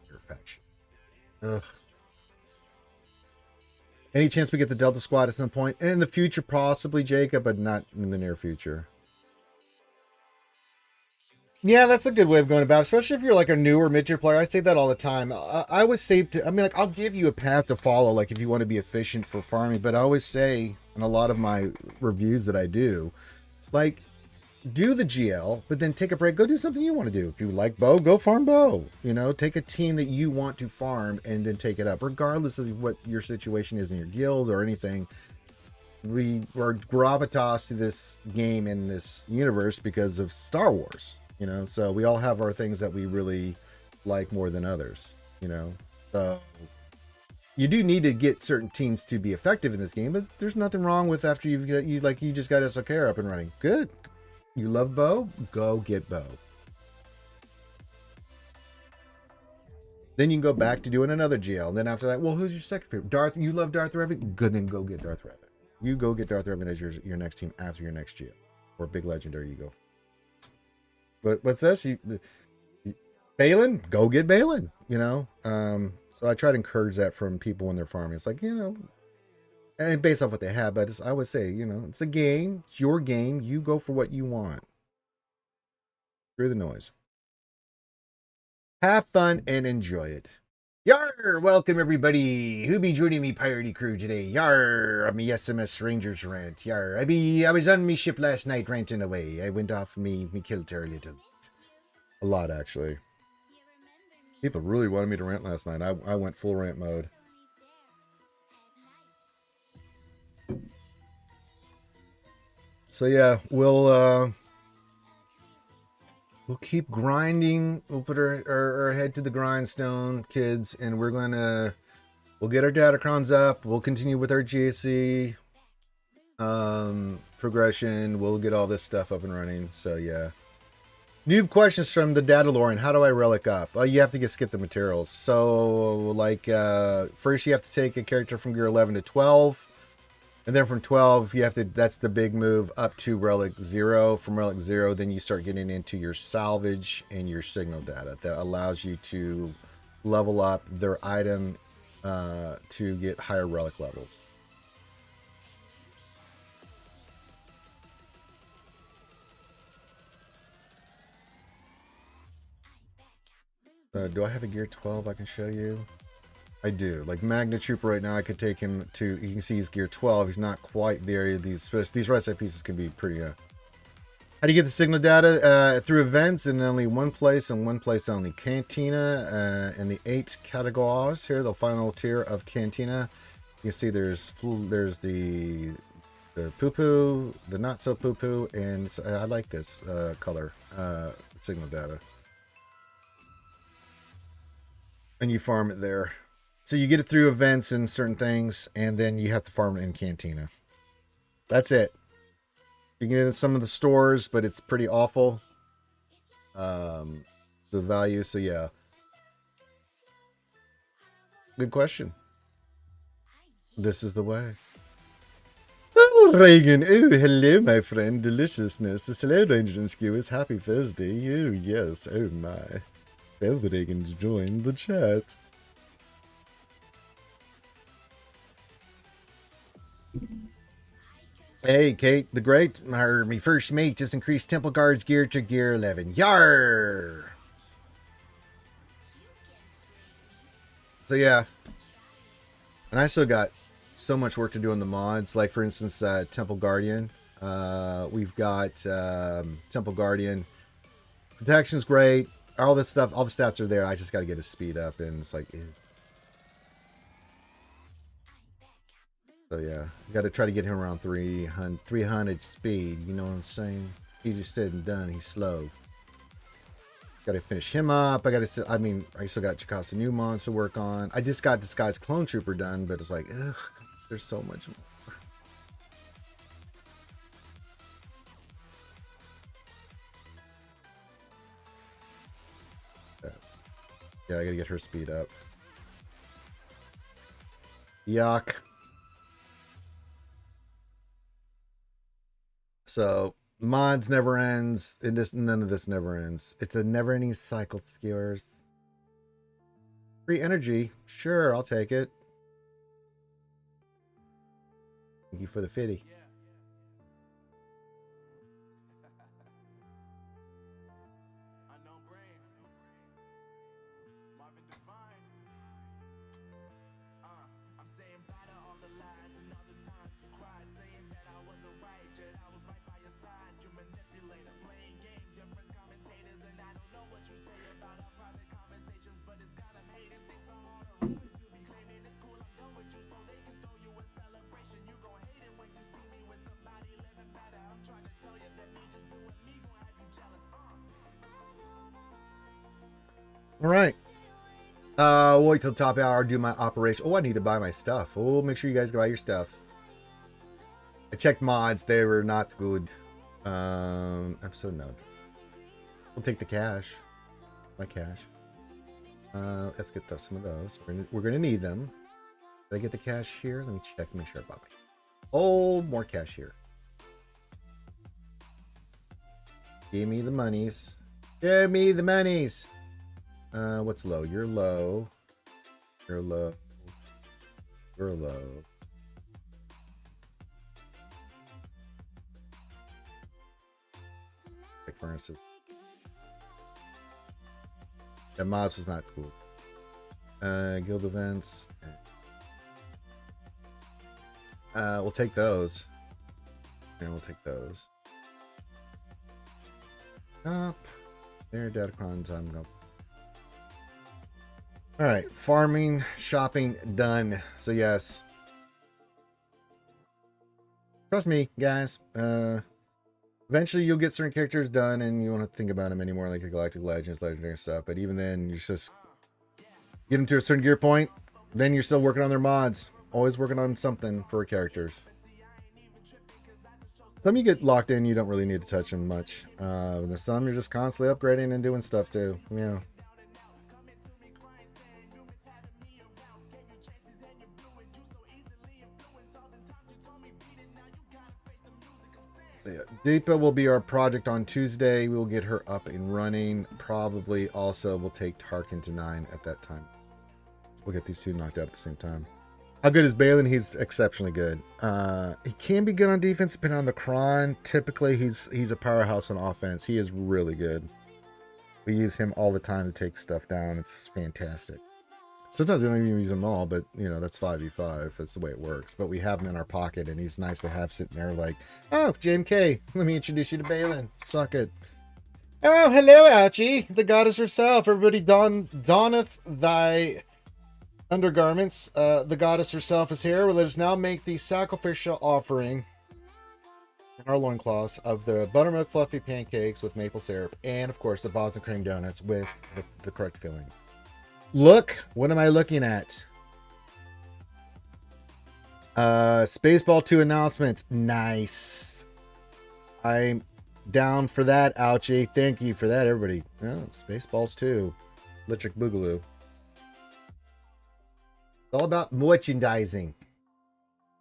Speaker 1: Perfection. Ugh. Any chance we get the Delta Squad at some point? In the future, possibly, Jacob, but not in the near future. Yeah, that's a good way of going about it, especially if you're like a newer mid-tier player. I say that all the time. I always say, I'll give you a path to follow, like if you want to be efficient for farming, but I always say in a lot of my reviews that I do, like, do the GL, but then take a break. Go do something you want to do. If you like bow, go farm bow. Take a team that you want to farm and then take it up, regardless of what your situation is in your guild or anything. We are gravitas to this game in this universe because of Star Wars. So we all have our things that we really like more than others. So you do need to get certain teams to be effective in this game, but there's nothing wrong with after you just got Ahsoka up and running. Good. You love bow? Go get bow. Then you can go back to doing another GL. And then after that, well, who's your second favorite? Darth. You love Darth Revan? Good, then go get Darth Revan. You go get Darth Revan as your next team after your next GL. Or big legendary you go. But what's this? Balin? Go get Balin. So I try to encourage that from people when they're farming. It's like, and based off what they have, but I would say, it's a game. It's your game. You go for what you want. Screw the noise. Have fun and enjoy it. Yarrrr! Welcome everybody. Who be joining me piratey crew today? Yarrrr! I'm a SMS Rangers rant. Yarrrr! I was on me ship last night ranting away. I went off me kilter a little. A lot actually. People really wanted me to rant last night. I went full rant mode. So yeah, we'll keep grinding. We'll put our head to the grindstone, kids, and we'll get our datacrons up. We'll continue with our GAC progression. We'll get all this stuff up and running. So yeah. Noob questions from the Datalorian. How do I relic up? Well, you have to skip the materials. So like first you have to take a character from gear 11 to 12. And then from 12, you have to, that's the big move, up to Relic 0. From Relic 0, then you start getting into your salvage and your signal data. That allows you to level up their item to get higher relic levels. Do I have a gear 12 I can show you? I do. Like Magna Trooper right now, I could take him to, you can see he's gear 12. He's not quite there. These red set pieces can be pretty, How do you get the signal data? Through events in only one place and one place only. Cantina and the 8 categories here, the final tier of Cantina. You can see there's the poo-poo, the not so poo-poo, and I like this color signal data. And you farm it there. So you get it through events and certain things, and then you have to farm it in Cantina. That's it. You can get it in some of the stores, but it's pretty awful. The value, so yeah. Good question. This is the way. Oh, Reagan. Oh, hello, my friend. Deliciousness. The Slow Ranger and Skewers. Happy Thursday. Oh, yes. Oh, my. Velvet Reagan's joined the chat. Hey, Kate the Great, my first mate just increased Temple Guard's gear to gear 11. Yarrrr! So yeah. And I still got so much work to do on the mods. Like for instance, Temple Guardian. We've got Temple Guardian. Protection's great. All this stuff, all the stats are there. I just got to get his speed up, and it's like... So yeah, you got to try to get him around 300 speed. You know what I'm saying? Easier said than done. He's slow. Got to finish him up. I still got Chikasa Newmons to work on. I just got Disguise Clone Trooper done, but it's like, ugh, there's so much more. Yeah, I gotta get her speed up. Yuck. So mods never ends, and none of this never ends. It's a never-ending cycle, skewers. Free energy, sure, I'll take it. Thank you for the 50. All right. Wait till the top hour, do my operation. Oh, I need to buy my stuff. Oh, make sure you guys buy your stuff. I checked mods. They were not good. Episode note. We'll take the cash. My cash. Let's get some of those. We're gonna need them. Did I get the cash here? Let me check. Make sure I bought my... Oh, more cash here. Give me the monies. Give me the monies. What's low? You're low. You're low. You're low. Furnaces. The mobs was not cool. Guild events. We'll take those. And we'll take those. Up. There, Datacrons. I'm going. All right, farming, shopping done. So yes, trust me, guys. Eventually, you'll get certain characters done, and you won't have to think about them anymore, like your Galactic Legends, Legendary stuff. But even then, you just get them to a certain gear point. Then you're still working on their mods. Always working on something for characters. Some you get locked in, you don't really need to touch them much. The some you're just constantly upgrading and doing stuff too. Yeah. So yeah, Deepa will be our project on Tuesday. We will get her up and running. Probably also we'll take Tarkin to 9 at that time. We'll get these two knocked out at the same time. How good is Balin? He's exceptionally good. He can be good on defense depending on the cron. Typically, he's a powerhouse on offense. He is really good. We use him all the time to take stuff down. It's fantastic. Sometimes we don't even use them all, but, you know, that's 5v5. That's the way it works. But we have him in our pocket, and he's nice to have sitting there like, oh, JMK, let me introduce you to Balin. Suck it. Oh, hello, Ouchie, the goddess herself. Everybody donneth thy undergarments. The goddess herself is here. Let us now make the sacrificial offering in our loincloths of the buttermilk fluffy pancakes with maple syrup, and, of course, the Boston cream donuts with the correct filling. Look, what am I looking at? Spaceball 2 announcement. Nice. I'm down for that, Ouchie. Thank you for that, everybody. Oh, Spaceballs 2. Electric Boogaloo. It's all about merchandising.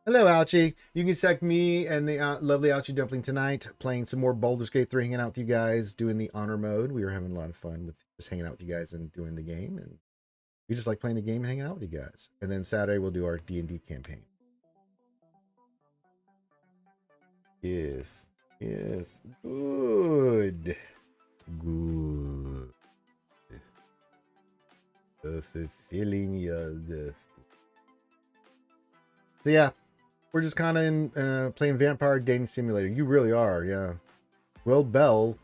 Speaker 1: Hello, Ouchie. You can select me and the lovely Ouchie Dumpling tonight, playing some more Baldur's Gate 3, hanging out with you guys, doing the honor mode. We were having a lot of fun with just hanging out with you guys and doing the game, and we just like playing the game and hanging out with you guys. And then Saturday we'll do our D&D campaign. Yes. Yes. Good. Good. Fulfilling your destiny. So yeah, we're just kind of in playing Vampire Dating Simulator. You really are, yeah. Well, Belle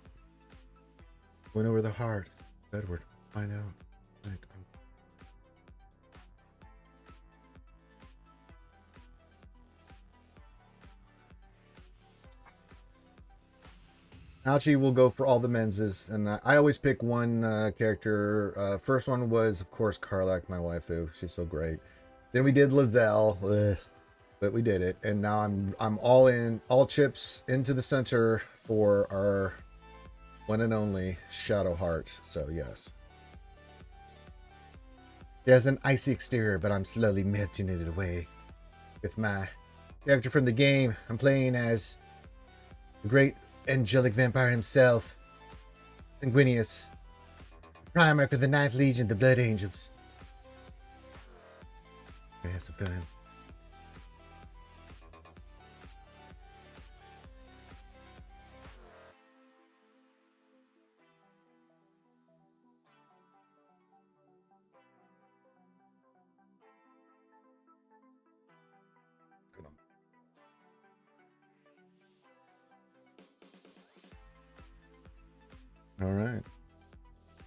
Speaker 1: went over the heart. Edward, find out. Right. Ouchie will go for all the menses, and I always pick one character. First one was, of course, Karlach, my waifu. She's so great. Then we did Lizelle, but we did it, and now I'm all in, all chips into the center for our one and only Shadowheart. So yes, she has an icy exterior, but I'm slowly melting it away with my character from the game. I'm playing as the great angelic vampire himself, Sanguinius, Primarch of the 9th Legion, the Blood Angels. Gonna have some fun. All right.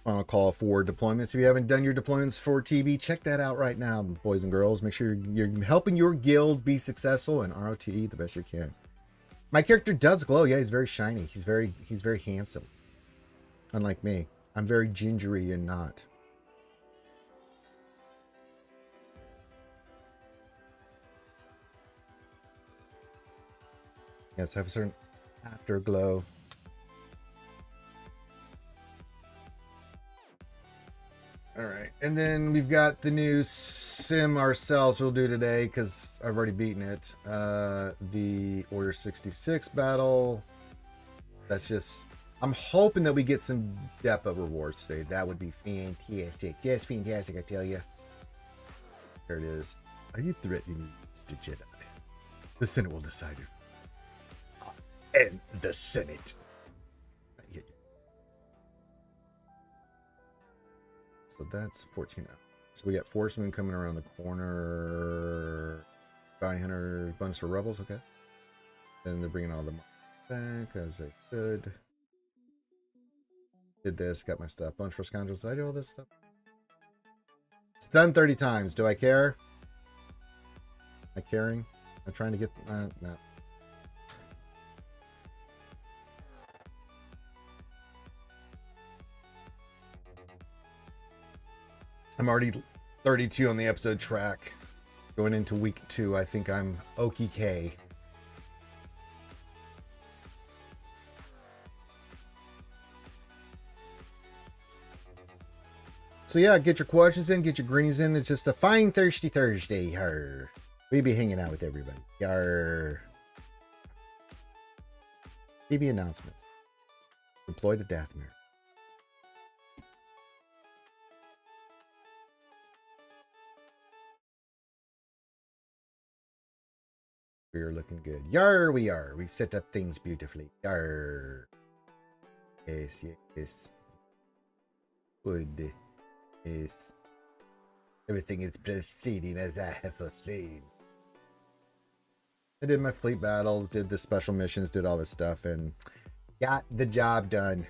Speaker 1: Final call for deployments. If you haven't done your deployments for TB, check that out right now, boys and girls. Make sure you're helping your guild be successful in ROTE the best you can. My character does glow. Yeah, he's very shiny. He's very handsome. Unlike me, I'm very gingery and not. Yes, have a certain afterglow. All right, and then we've got the new sim ourselves we'll do today because I've already beaten it. The Order 66 battle. That's just, I'm hoping that we get some DEPA rewards today. That would be fantastic. Just fantastic, I tell you. There it is. Are you threatening me, Mr. Jedi? The Senate will decide you. And the Senate. So that's 14 hours. So we got Force Moon coming around the corner. Bounty Hunters, bonus for Rebels, okay. Then they're bringing all the back as they could. Did this, got my stuff. Bonus for Scoundrels, did I do all this stuff? It's done 30 times. Do I care? Am I caring? I'm trying to get... no. I'm already 32 on the episode track. Going into week 2, I think I'm okay. So yeah, get your questions in, get your greenies in. It's just a fine thirsty Thursday. Yarrrr. We be hanging out with everybody. Yarrrr. TV announcements. Deployed to Dathomir. We're looking good. Yarrrr, we are. We've set up things beautifully. Yarrrr. Yes, yes. Good. Yes. Everything is proceeding as I have foreseen. I did my fleet battles, did the special missions, did all this stuff, and got the job done.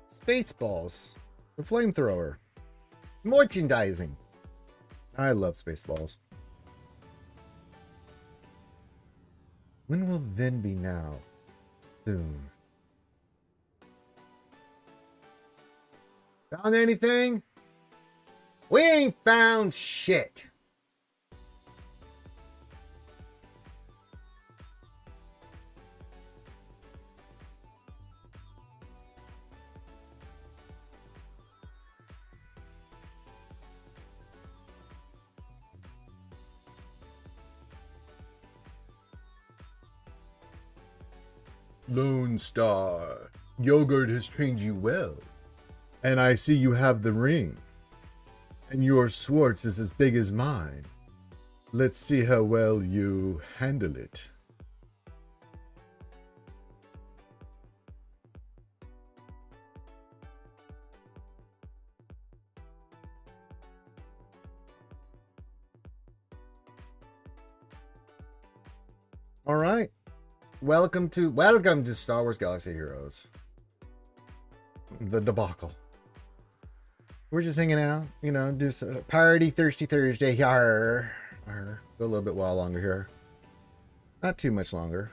Speaker 1: Spaceballs. The flamethrower. Merchandising. I love Spaceballs. When will then be now? Soon. Found anything? We ain't found shit. Lone Star, Yogurt has trained you well. And I see you have the ring. And your Swartz is as big as mine. Let's see how well you handle it. All right. Welcome to Star Wars Galaxy Heroes. The debacle. We're just hanging out, you know, do some party thirsty Thursday. Yarrrr. Yarrrr. Go a little bit while longer here. Not too much longer.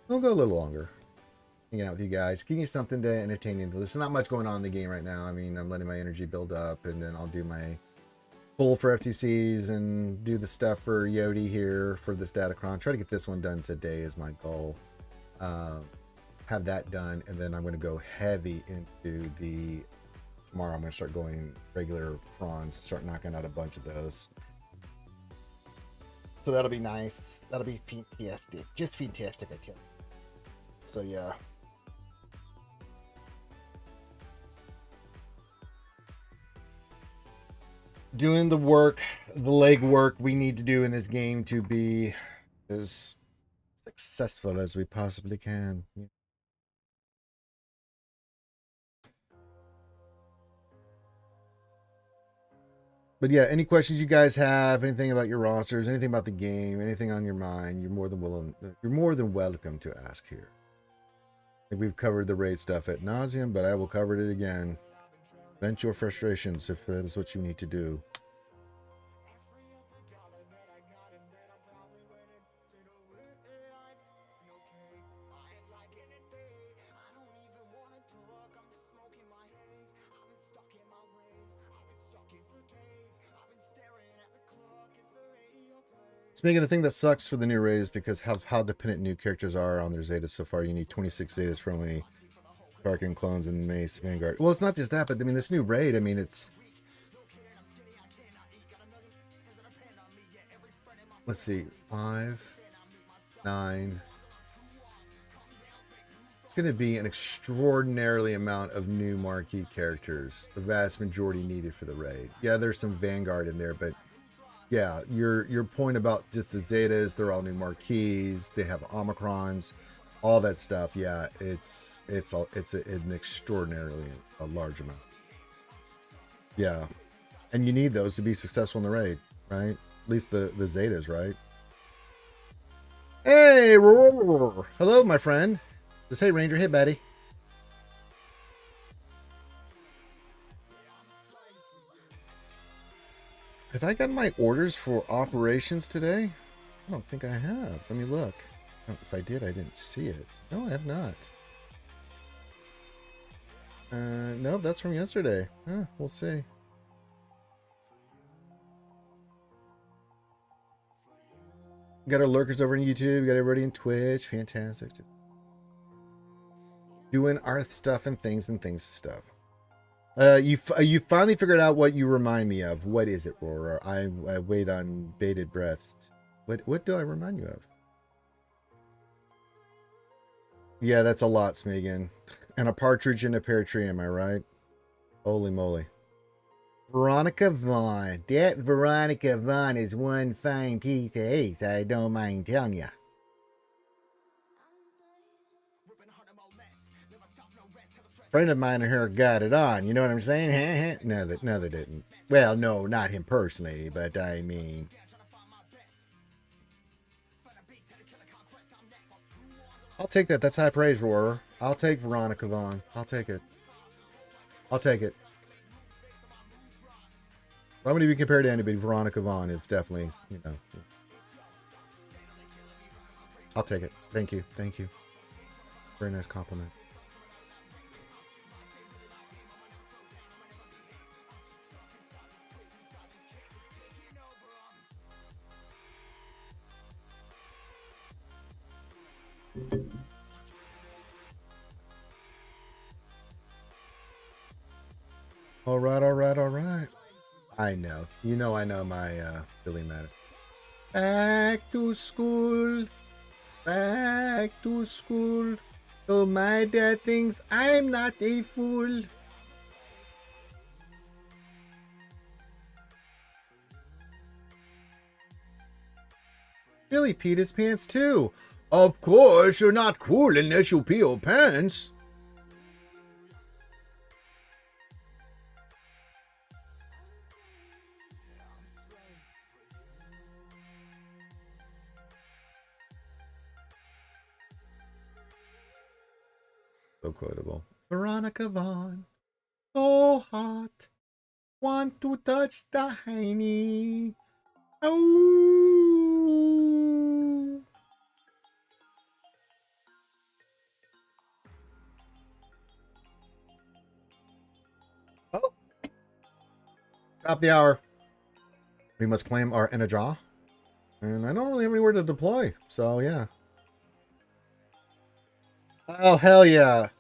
Speaker 1: We'll go a little longer. Hanging out with you guys. Give you something to entertain you. There's not much going on in the game right now. I mean, I'm letting my energy build up, and then I'll do my pull for FTCs and do the stuff for Yodi here for this Datacron. Try to get this one done today is my goal. Have that done, and then I'm going to go heavy into the... Tomorrow I'm going to start going regular prawns, start knocking out a bunch of those. So that'll be nice. That'll be fantastic. Just fantastic, I tell you. So yeah. Doing the work, the legwork we need to do in this game to be as successful as we possibly can. But yeah, any questions you guys have, anything about your rosters, anything about the game, anything on your mind, you're more than welcome to ask here. I think we've covered the raid stuff ad nauseum, but I will cover it again. Vent your frustrations if that is what you need to do. Speaking of thing that sucks for the new raids because how dependent new characters are on their Zetas so far. You need 26 Zetas for only Tarkin clones and Mace Vanguard. Well, it's not just that, but I mean this new raid, I mean it's... Let's see, 5, 9, It's going to be an extraordinarily amount of new marquee characters. The vast majority needed for the raid. Yeah, there's some Vanguard in there, but yeah, your point about just the Zetas, they're all new marquees. They have Omicrons, all that stuff. Yeah, it's an extraordinarily a large amount. Yeah, and you need those to be successful in the raid, right? At least the Zetas, right? Hey, Roar. Hello, my friend. Just hey, Ranger. Hey, buddy. Have I gotten my orders for operations today? I don't think I have. Let me look. Oh, if I did, I didn't see it. No, I have not. No, that's from yesterday. We'll see. Got our lurkers over in YouTube. Got everybody in Twitch. Fantastic. Doing our stuff and things and stuff. You finally figured out what you remind me of. What is it, Roar? I wait on bated breath. What do I remind you of? Yeah, that's a lot, Smeagol. And a partridge in a pear tree, am I right? Holy moly. Veronica Vaughn. That Veronica Vaughn is one fine piece of ace, I don't mind telling you. Friend of mine here got it on, you know what I'm saying? No, they didn't. Well, no, not him personally, but I mean... I'll take that. That's high praise, Roar. I'll take Veronica Vaughn. I'll take it. I'll take it. If I'm going to be compared to anybody, Veronica Vaughn is definitely, you know. I'll take it. Thank you. Thank you. Very nice compliment. All right, all right, all right. I know. You know I know my Billy Madison. Back to school. Back to school. So my dad thinks I'm not a fool. Billy peed his pants too. Of course, you're not cool unless you pee your pants. So quotable. Veronica Vaughn. So hot. Want to touch the hiney. Oh. Oh. Top of the hour. We must claim our Energy. And I don't really have anywhere to deploy. So, yeah. Oh, hell yeah.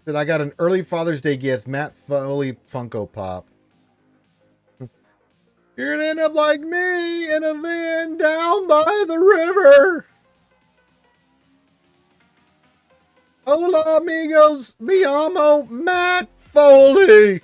Speaker 1: That I got an early Father's Day gift. Matt Foley Funko Pop. You're gonna end up like me in a van down by the river. Hola, amigos. Mi amo Matt Foley.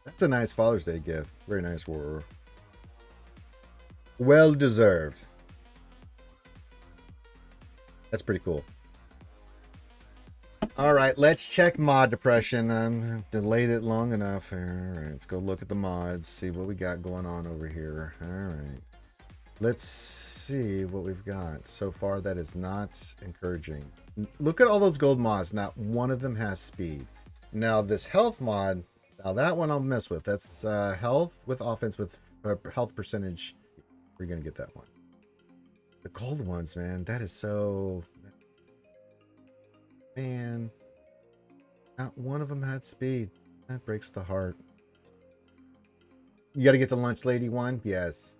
Speaker 1: That's a nice Father's Day gift. Very nice, Warrior. Well deserved. That's pretty cool. All right, let's check mod depression. I've delayed it long enough. All right, let's go look at the mods, see what we got going on over here. All right, let's see what we've got. So far, that is not encouraging. Look at all those gold mods. Not one of them has speed. Now, this health mod, now that one I'll mess with. That's health with offense with health percentage. We're going to get that one. The gold ones, man, that is so... Man, not one of them had speed. That breaks the heart. You got to get the lunch lady one? Yes.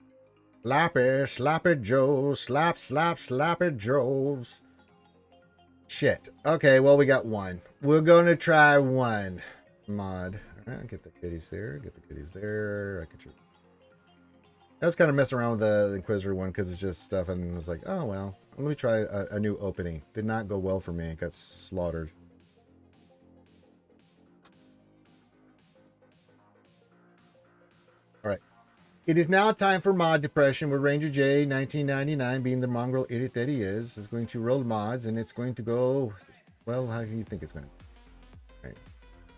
Speaker 1: Slappy, slappy Joe, slap, slap, slappy Joes. Shit. Okay, well, we got one. We're going to try one mod. All right, get the kitties there. Get the kitties there. I could. I was kind of messing around with the Inquisitor one because it's just stuff, and I was like, oh, well, let me try a new opening. Did not go well for me. It got slaughtered. All right. It is now time for mod depression with Ranger J 1999 being the mongrel idiot that he is going to roll mods, and it's going to go, well, how do you think it's going to go? All right.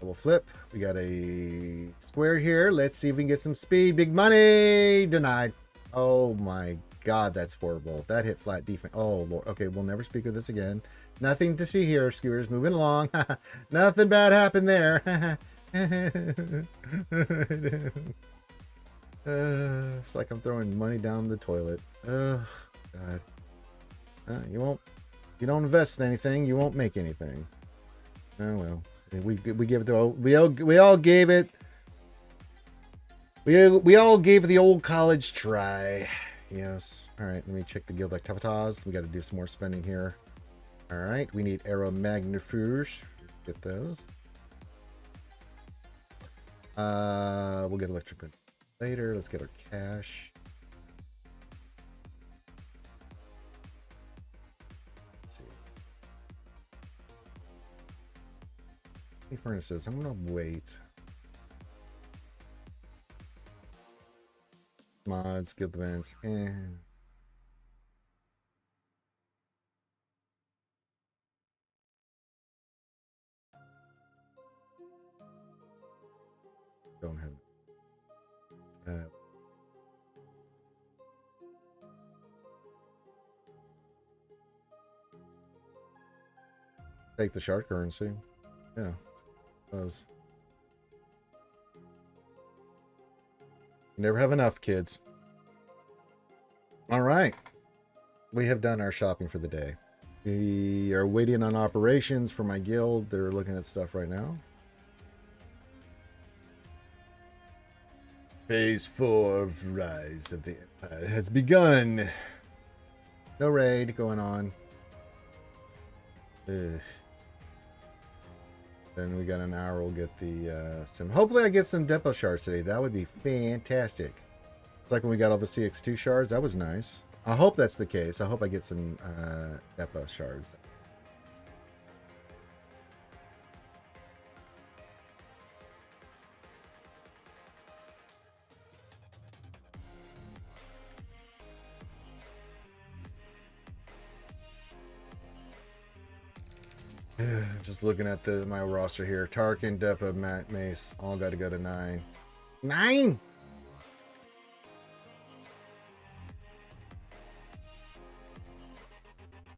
Speaker 1: Double flip. We got a square here. Let's see if we can get some speed. Big money. Denied. Oh my God, that's horrible. That hit flat defense. Oh Lord. Okay, we'll never speak of this again. Nothing to see here, skewers. Moving along. Nothing bad happened there. It's like I'm throwing money down the toilet. Oh God. You don't invest in anything, you won't make anything. Oh well. We give it the we all gave it. We all gave the old college try. Yes. All right. Let me check the guild activities. We got to do some more spending here. All right. We need arrow magnifiers. Get those. We'll get electric later. Let's get our cash. Let's see. Any furnaces? I'm gonna wait. Mods, guild events, and don't have take the shard currency. Yeah, those. You never have enough, kids. All right, we have done our shopping for the day. We are waiting on operations for my guild. They're looking at stuff right now. Phase 4 of Rise of the Empire has begun. No raid going on. Ugh. Then we got an hour. We'll get the some. Hopefully, I get some depot shards today. That would be fantastic. It's like when we got all the CX2 shards. That was nice. I hope that's the case. I hope I get some depot shards. Just looking at my roster here. Tarkin, Depot, Matt, Mace, all got to go to 9. 9?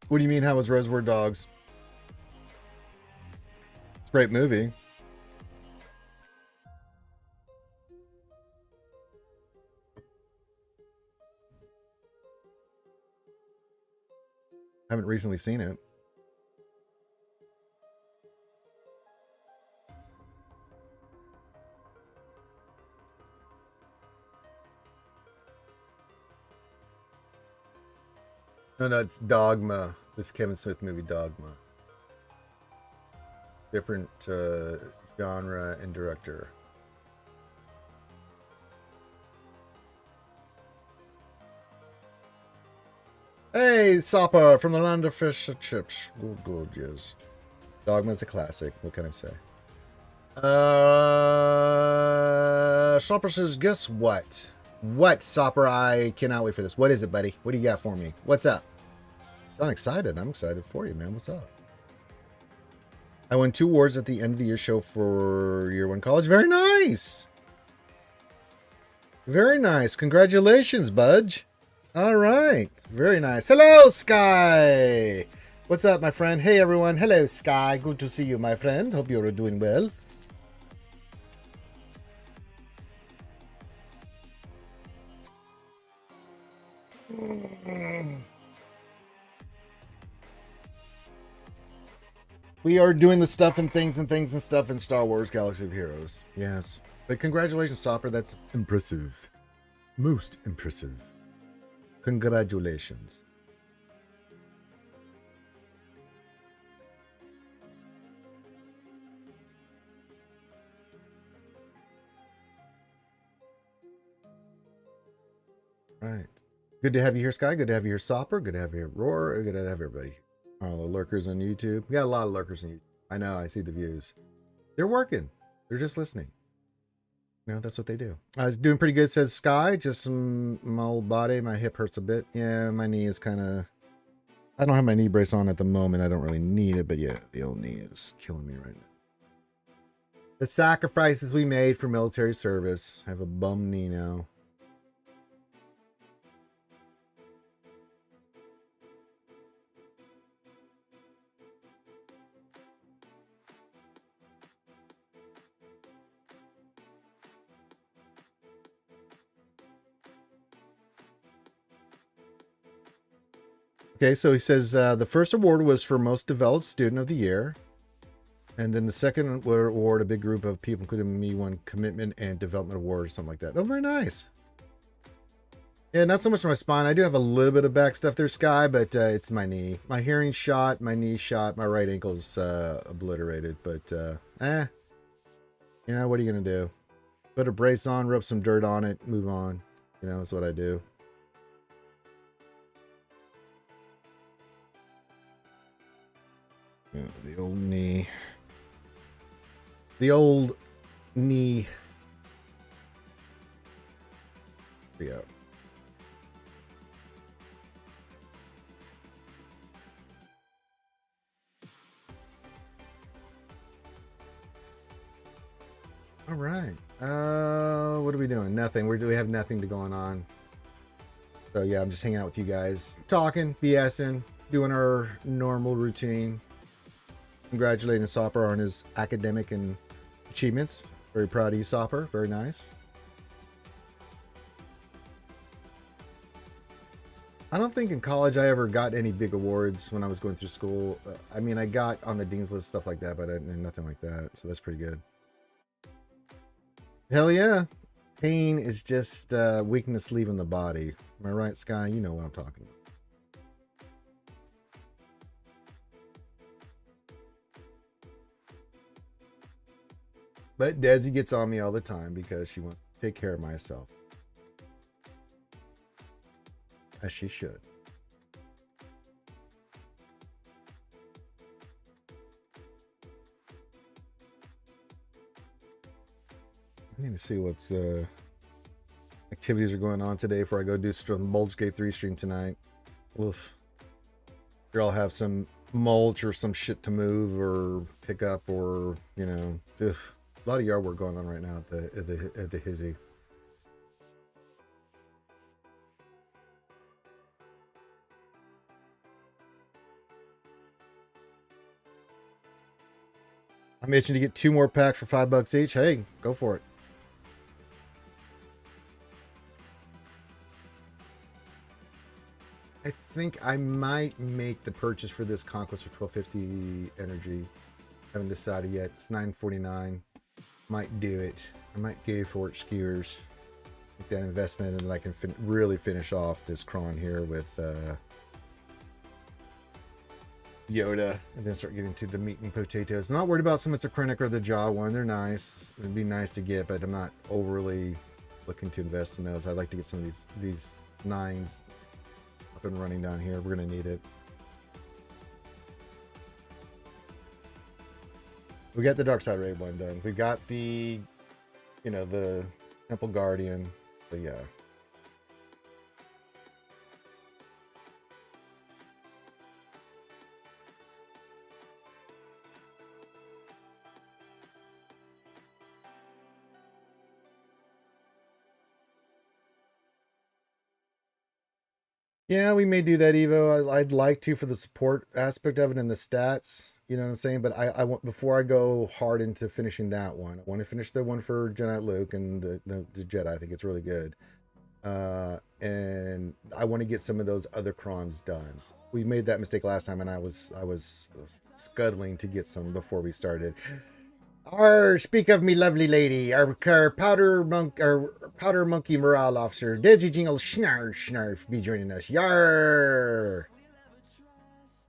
Speaker 1: What do you mean, how was Reservoir Dogs? It's a great movie. Haven't recently seen it. No, it's Dogma. This Kevin Smith movie, Dogma. Different genre and director. Hey, Sopper from the land of fish and chips. Good, yes. Dogma's a classic. What can I say? Sopper says, guess what? What, Sopper? I cannot wait for this. What is it, buddy? What do you got for me? What's up? Sound excited. I'm excited for you, man. What's up? I won 2 awards at the end of the year show for year 1 college. Very nice. Very nice. Congratulations, Budge. All right. Very nice. Hello, Sky. What's up, my friend? Hey, everyone. Hello, Sky. Good to see you, my friend. Hope you're doing well. We are doing the stuff and things and stuff in Star Wars Galaxy of Heroes. Yes. But congratulations, Sopper. That's impressive. Most impressive. Congratulations. Right. Good to have you here, Sky. Good to have you here, Sopper. Good to have you here, Roar. Good to have everybody. All the lurkers on YouTube. We got a lot of lurkers on YouTube. I know. I see the views. They're working. They're just listening. You know, that's what they do. I was doing pretty good, says Sky. Just my old body. My hip hurts a bit. Yeah, my knee is kind of... I don't have my knee brace on at the moment. I don't really need it, but yeah, the old knee is killing me right now. The sacrifices we made for military service. I have a bum knee now. Okay, so he says the first award was for most developed student of the year. And then the second award, a big group of people, including me, won commitment and development award or something like that. Oh, very nice. Yeah, not so much my spine. I do have a little bit of back stuff there, Sky, but it's my knee. My hearing shot, my knee shot, my right ankle's obliterated. But, you know, what are you going to do? Put a brace on, rub some dirt on it, move on. You know, that's what I do. Yeah, the old knee. The old knee. Yeah. All right. What are we doing? Nothing. We have nothing to going on. So yeah, I'm just hanging out with you guys, talking, BSing, doing our normal routine. Congratulating Sopper on his academic and achievements. Very proud of you, Sopper. Very nice. I don't think in college I ever got any big awards when I was going through school. I mean, I got on the dean's list, stuff like that, but nothing like that. So that's pretty good. Hell yeah. Pain is just weakness leaving the body. Am I right, Sky? You know what I'm talking about. But Desi gets on me all the time because she wants to take care of myself. As she should. I need to see what's activities are going on today before I go do some Baldur's Gate 3 stream tonight. Oof. Sure, I'll have some mulch or some shit to move or pick up, or you know, a lot of yard work going on right now at the hizzy. I'm itching to get 2 more packs for $5 each. Hey, go for it. I think I might make the purchase for this Conquest for 1250 energy. Haven't decided yet. It's $9.49. Might do it. I might go for it, skiers. Make that investment, and then I can really finish off this cron here with Yoda, and then start getting to the meat and potatoes. I'm not worried about so much the Krennic or the Jaw one. They're nice. It'd be nice to get, but I'm not overly looking to invest in those. I'd like to get some of these 9s up and running down here. We're gonna need it. We got the Dark Side Raid one done. We got the, you know, the Temple Guardian. But yeah. Yeah, we may do that, Evo. I'd like to for the support aspect of it and the stats. You know what I'm saying? But I want, before I go hard into finishing that one, I want to finish the one for Jedi Luke and the Jedi. I think it's really good. And I want to get some of those other crons done. We made that mistake last time, and I was scuttling to get some before we started. Speak of me lovely lady, our powder monkey morale officer, Desi Jingle Snarf Snarf, be joining us. Yarrrr!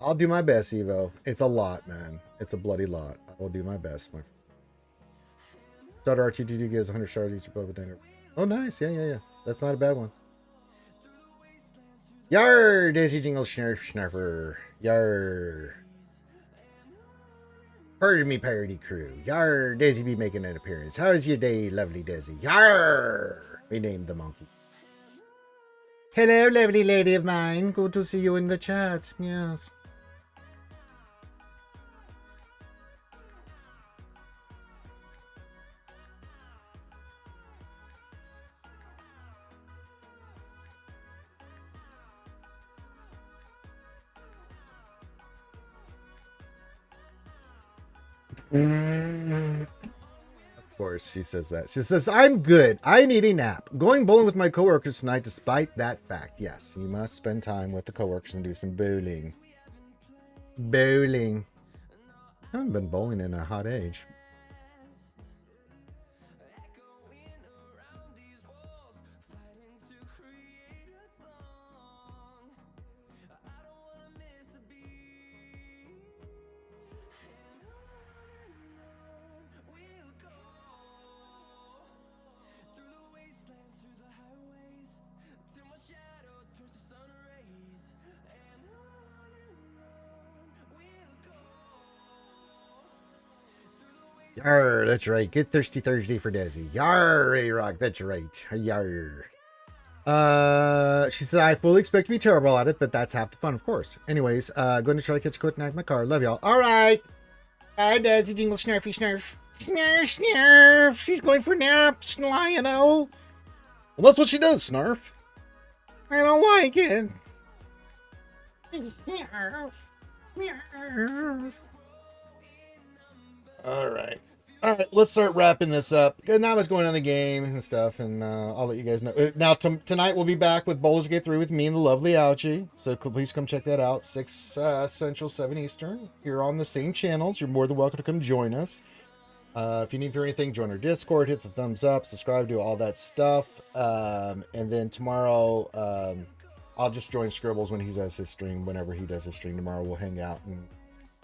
Speaker 1: I'll do my best, Evo. It's a lot, man. It's a bloody lot. I will do my best, my friend. Starter RTTD gives 100 stars each above a dinner. Oh, nice. Yeah. That's not a bad one. Yarrrr! Desi Jingle Snarf Snarfer. Yarrrr! Pardon me, parody crew. Yarrrr! Desi be making an appearance. How's your day, lovely Desi? Yarrrr! We named the monkey. Hello, lovely lady of mine. Good to see you in the chat. Yes. Of course, she says that. She says, I'm good. I need a nap. Going bowling with my coworkers tonight, despite that fact. Yes, you must spend time with the coworkers and do some bowling. Bowling. I haven't been bowling in a hot age. Yarr, that's right. Get Thirsty Thursday for Desi. Yarr, A-Rock, that's right. Yarr. She said, I fully expect to be terrible at it, but that's half the fun, of course. Anyways, going to try to catch a quick nap in my car. Love y'all. All right. Bye, Desi. Jingle, snarfy, snarf. Snarf, snarf. She's going for naps, lion-o. Well, that's what she does, Snarf. I don't like it. Snarf. Snarf. All right. Let's start wrapping this up. Not much going on in the game and stuff, and I'll let you guys know. Now, tonight we'll be back with Bowlers Get Through with me and the lovely Ouchie. So please come check that out. 6 Central, 7 Eastern. Here on the same channels. You're more than welcome to come join us. If you need to hear anything, join our Discord, hit the thumbs up, subscribe, do all that stuff. And then tomorrow, I'll just join Scribbles when he does his stream. Whenever he does his stream tomorrow, we'll hang out, and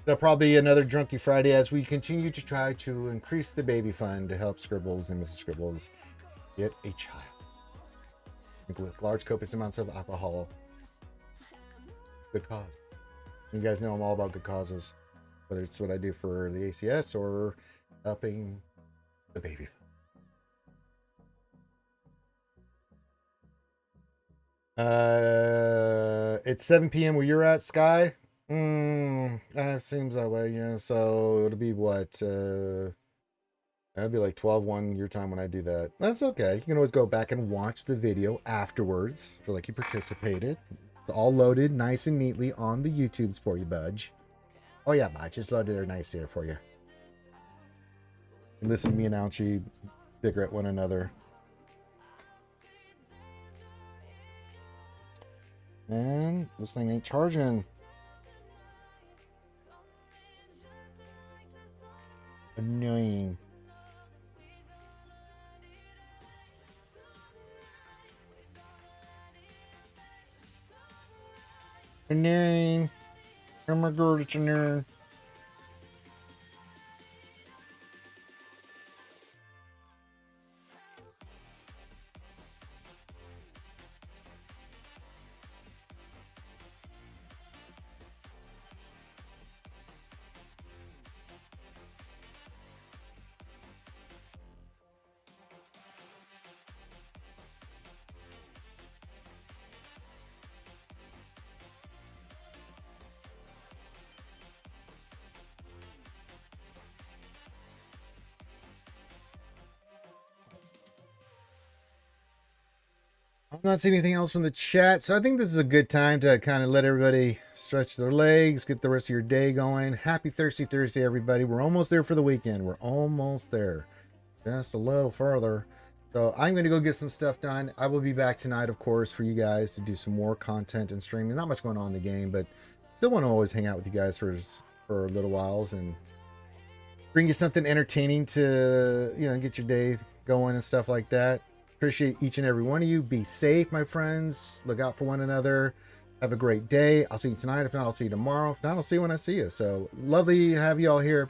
Speaker 1: there'll probably be another Drunky Friday as we continue to try to increase the baby fund to help Scribbles and Mrs. Scribbles get a child with large copious amounts of alcohol. Good cause. You guys know I'm all about good causes, whether it's what I do for the ACS or helping the baby. It's 7 p.m. where you're at, Sky. That seems that way, yeah. So it'll be what? That'd be like 12-1 your time when I do that. That's okay. You can always go back and watch the video afterwards. Feel like you participated. It's all loaded nice and neatly on the YouTubes for you, Budge. Oh yeah, Budge, it's loaded there nice there for you. Listen to me and Ouchie bicker at one another. Man, this thing ain't charging. Annoying. Annoying. Oh my god, it's annoying. I'm not seeing anything else from the chat, so I think this is a good time to kind of let everybody stretch their legs, get the rest of your day going. Happy Thirsty Thursday, everybody. We're almost there for the weekend. We're almost there. Just a little further. So I'm going to go get some stuff done. I will be back tonight, of course, for you guys to do some more content and streaming. Not much going on in the game, but still want to always hang out with you guys for little whiles and bring you something entertaining to, you know, get your day going and stuff like that. Appreciate each and every one of you. Be safe, my friends. Look out for one another. Have a great day. I'll see you tonight. If not, I'll see you tomorrow. If not, I'll see you when I see you. So lovely to have you all here.